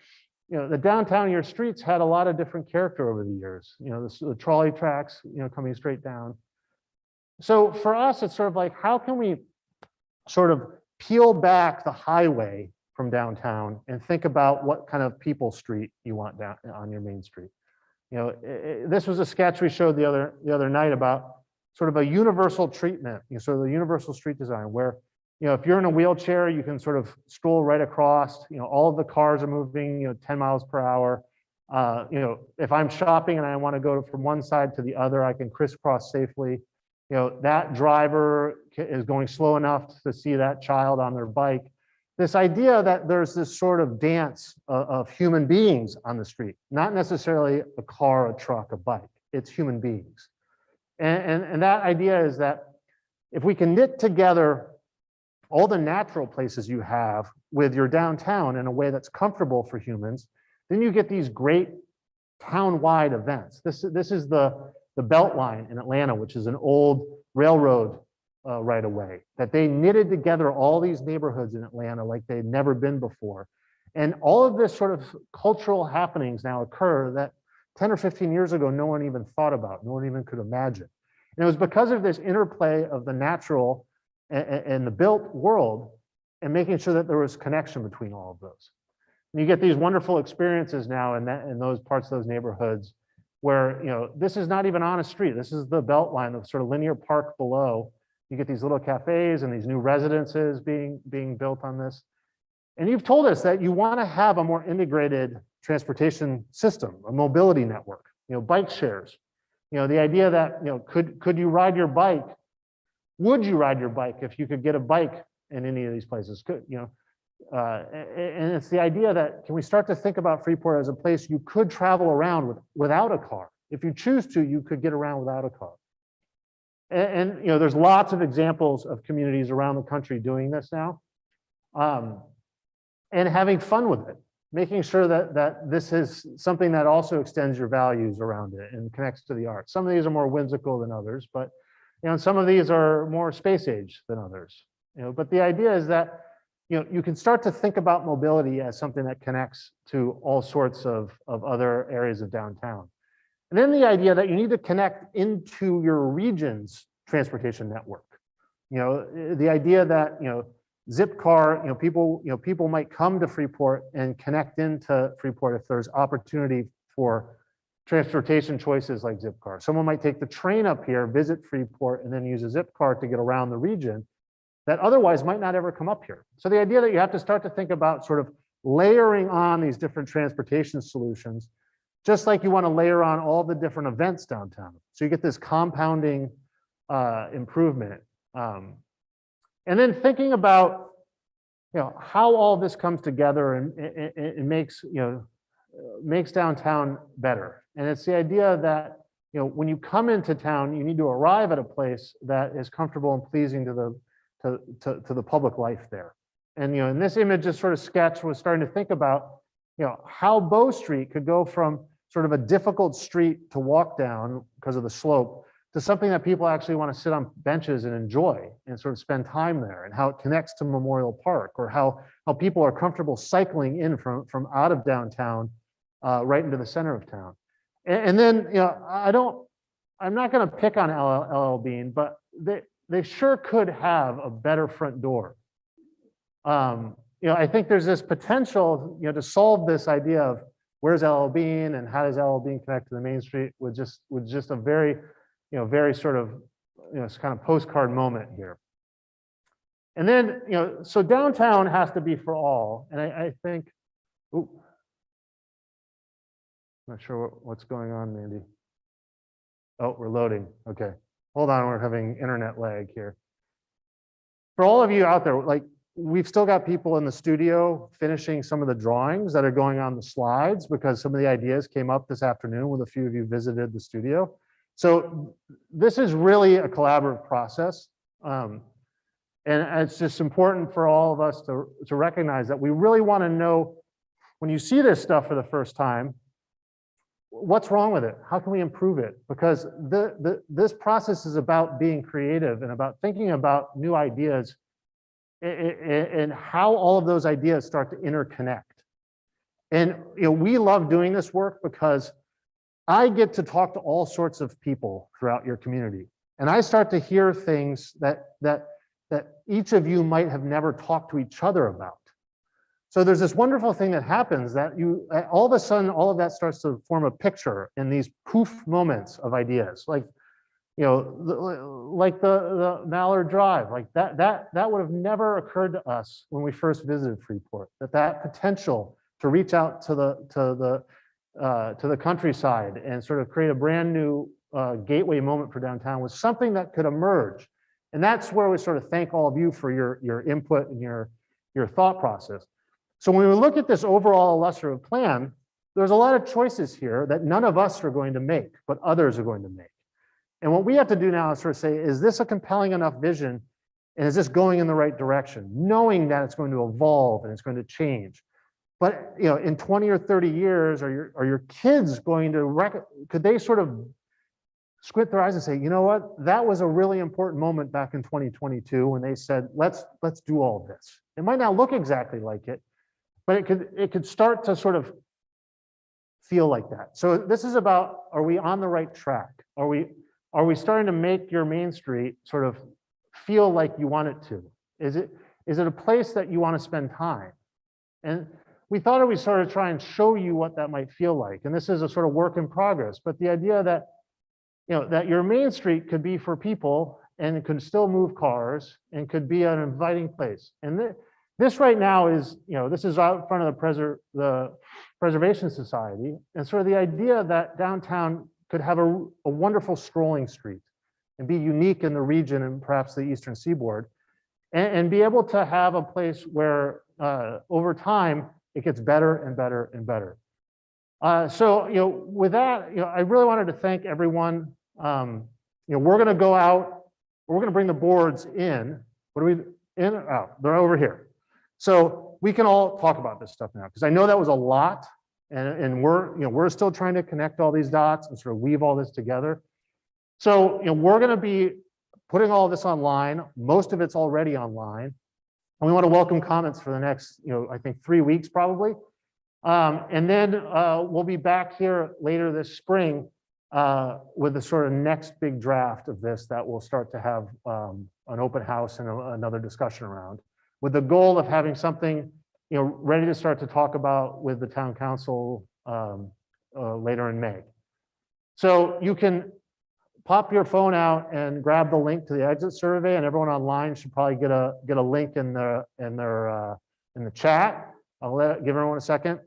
the downtown, your streets had a lot of different character over the years, the trolley tracks, coming straight down. So for us, it's sort of like, how can we sort of peel back the highway from downtown and think about what kind of people street you want down on your main street. You know, this was a sketch we showed the other night about sort of a universal treatment, you know, sort of the universal street design where, you know, if you're in a wheelchair, you can sort of stroll right across, you know, all of the cars are moving, you know, 10 miles per hour. You know, if I'm shopping and I want to go from one side to the other, I can crisscross safely. You know, that driver is going slow enough to see that child on their bike. This idea that there's this sort of dance of human beings on the street, not necessarily a car, a truck, a bike, it's human beings. And that idea is that if we can knit together all the natural places you have with your downtown in a way that's comfortable for humans, then you get these great town-wide events. This is the Beltline in Atlanta, which is an old railroad right away, that they knitted together all these neighborhoods in Atlanta like they'd never been before. And all of this sort of cultural happenings now occur that 10 or 15 years ago, no one even thought about, no one even could imagine. And it was because of this interplay of the natural and the built world and making sure that there was connection between all of those. And you get these wonderful experiences now in those parts of those neighborhoods where, you know, this is not even on a street. This is the Beltline of sort of linear park below. You get these little cafes and these new residences being built on this. And you've told us that you want to have a more integrated transportation system, a mobility network, you know, bike shares. You know, the idea that, you know, could you ride your bike? Would you ride your bike if you could get a bike in any of these places? You know, and it's the idea that can we start to think about Freeport as a place you could travel around without a car? If you choose to, you could get around without a car. And you know, there's lots of examples of communities around the country doing this now, and having fun with it, making sure that this is something that also extends your values around it and connects to the arts. Some of these are more whimsical than others, but you know, some of these are more space age than others. You know, but the idea is that, you know, you can start to think about mobility as something that connects to all sorts of other areas of downtown. And then the idea that you need to connect into your region's transportation network. You know, the idea that, you know, Zipcar, you know, people might come to Freeport and connect into Freeport if there's opportunity for transportation choices like Zipcar. Someone might take the train up here, visit Freeport, and then use a Zipcar to get around the region that otherwise might not ever come up here. So the idea that you have to start to think about sort of layering on these different transportation solutions, just like you want to layer on all the different events downtown. So you get this compounding improvement. And then thinking about, you know, how all this comes together and makes, you know, makes downtown better. And it's the idea that, you know, when you come into town, you need to arrive at a place that is comfortable and pleasing to the public life there. And, you know, in this image, this sort of sketch was starting to think about, you know, how Bow Street could go from sort of a difficult street to walk down because of the slope to something that people actually want to sit on benches and enjoy and sort of spend time there, and how it connects to Memorial Park, or how people are comfortable cycling in from out of downtown right into the center of town. And then, you know, I'm not going to pick on LL Bean, but they sure could have a better front door. You know, I think there's this potential, you know, to solve this idea of where's LL Bean and how does LL Bean connect to the main street with just a very, you know, very sort of, you know, kind of postcard moment here. And then, you know, so downtown has to be for all. And I think, ooh, not sure what's going on, Mandy. Oh, we're loading. Okay. Hold on, we're having internet lag here. For all of you out there, like, we've still got people in the studio finishing some of the drawings that are going on the slides because some of the ideas came up this afternoon with a few of you visited the studio. So this is really a collaborative process. And it's just important for all of us to recognize that we really want to know, when you see this stuff for the first time, what's wrong with it? How can we improve it? Because this process is about being creative and about thinking about new ideas and how all of those ideas start to interconnect. And, you know, we love doing this work because I get to talk to all sorts of people throughout your community. And I start to hear things that that each of you might have never talked to each other about. So there's this wonderful thing that happens that you, all of a sudden, all of that starts to form a picture in these poof moments of ideas, like, like the Mallard Drive, like that would have never occurred to us when we first visited Freeport, that potential to reach out to the countryside and sort of create a brand new gateway moment for downtown was something that could emerge. And that's where we sort of thank all of you for your input and your thought process. So when we look at this overall illustrative plan, there's a lot of choices here that none of us are going to make, but others are going to make. And what we have to do now is sort of say, is this a compelling enough vision? And is this going in the right direction? Knowing that it's going to evolve and it's going to change. But in 20 or 30 years, are your kids going to, could they sort of squint their eyes and say, you know what, that was a really important moment back in 2022 when they said, let's do all of this. It might not look exactly like it, but it could start to sort of feel like that. So this is about, are we on the right track? Are we starting to make your Main Street sort of feel like you want it to? Is it a place that you want to spend time? And we thought we'd sort of try and show you what that might feel like. And this is a sort of work in progress, but the idea that, that your Main Street could be for people and it could still move cars and could be an inviting place. And this right now is, this is out in front of the Preservation Society. And sort of the idea that downtown could have a wonderful strolling street and be unique in the region and perhaps the Eastern Seaboard, and be able to have a place where over time, it gets better and better and better. So, with that, I really wanted to thank everyone. We're going to go out, we're going to bring the boards in. What are we in? Oh, they're over here. So we can all talk about this stuff now, because I know that was a lot, and we're still trying to connect all these dots and sort of weave all this together. So, we're going to be putting all this online. Most of it's already online. And we want to welcome comments for the next, I think 3 weeks probably. And then we'll be back here later this spring with the sort of next big draft of this that we'll start to have an open house and another discussion around, with the goal of having something ready to start to talk about with the town council later in May. So you can pop your phone out and grab the link to the exit survey, and everyone online should probably get a link in the chat. I'll give everyone a second.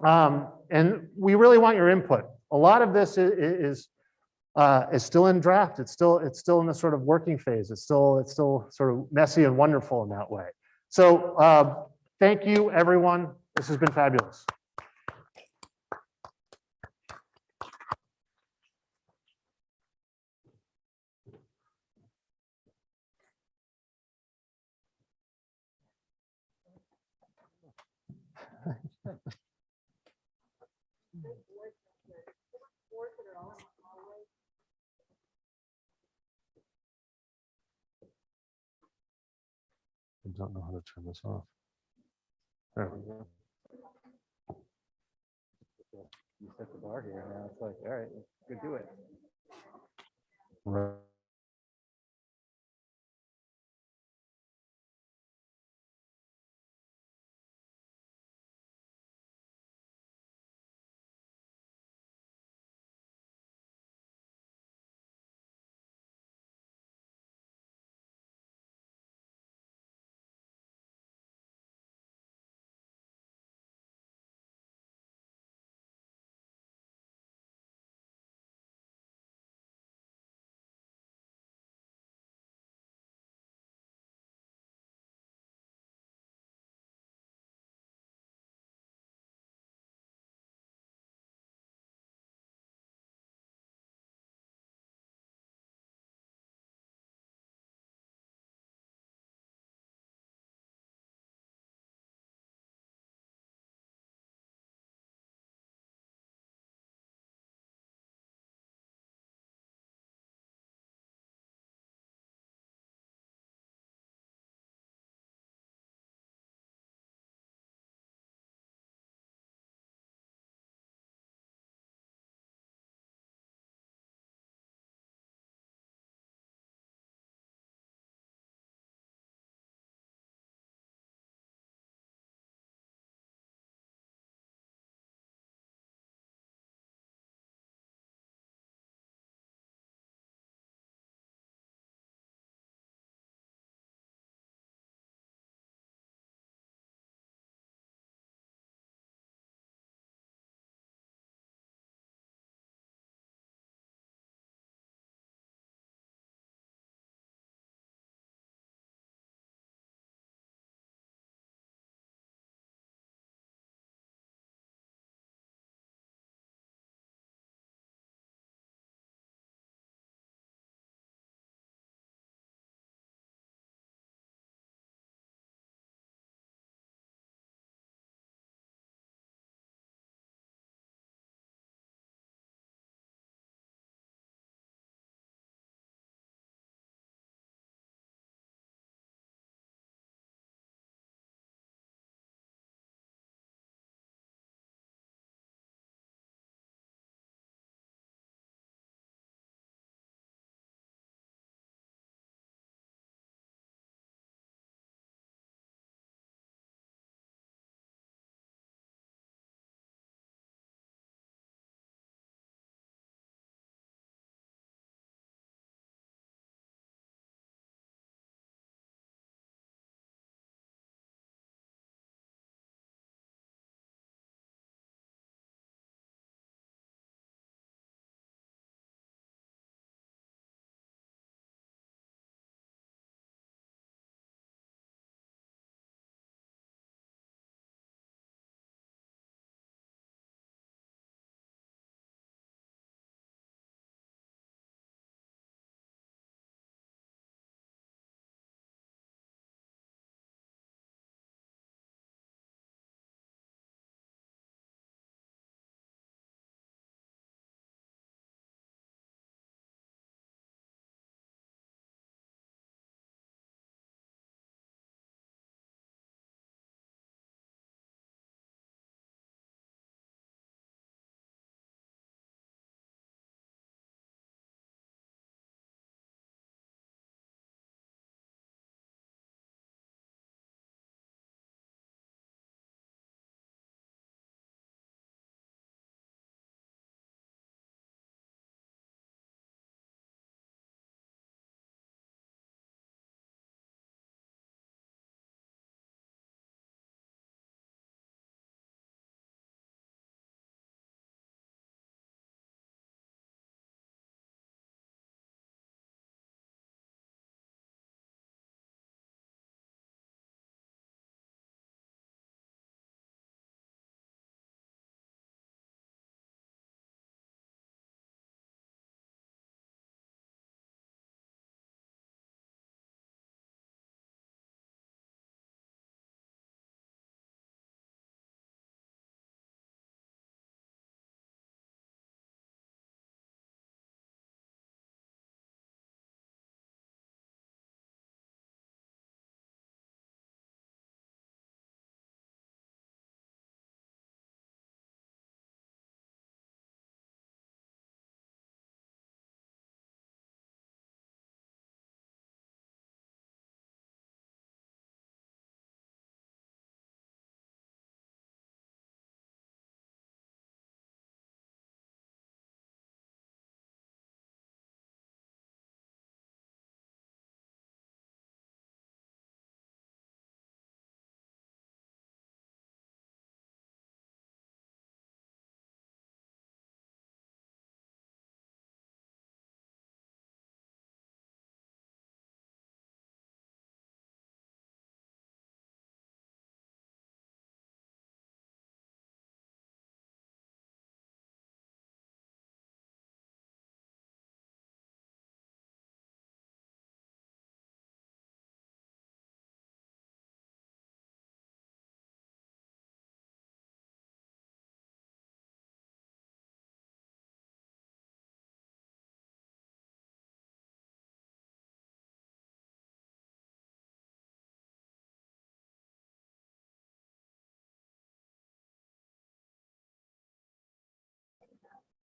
And we really want your input. A lot of this is still in draft. It's still in the sort of working phase. It's still sort of messy and wonderful in that way. So thank you, everyone. This has been fabulous. I don't know how to turn this off. There we go. You set the bar here, now it's like, all right, let's go do it. Right.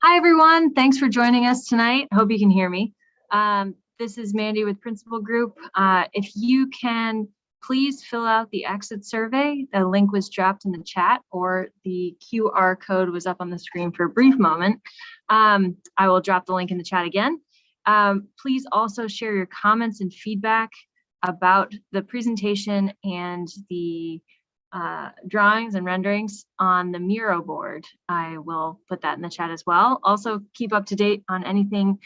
Hi, everyone. Thanks for joining us tonight. Hope you can hear me. This is Mandy with Principal Group. If you can, please fill out the exit survey. The link was dropped in the chat, or the QR code was up on the screen for a brief moment. I will drop the link in the chat again. Please also share your comments and feedback about the presentation and the drawings and renderings on the Miro board. I will put that in the chat as well. Also, keep up to date on anything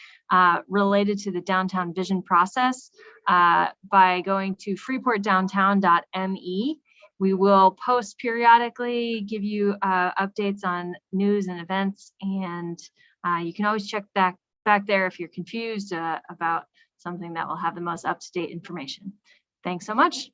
related to the downtown vision process by going to freeportdowntown.me. We will post periodically, give you updates on news and events, and you can always check back there if you're confused about something that will have the most up-to-date information. Thanks so much.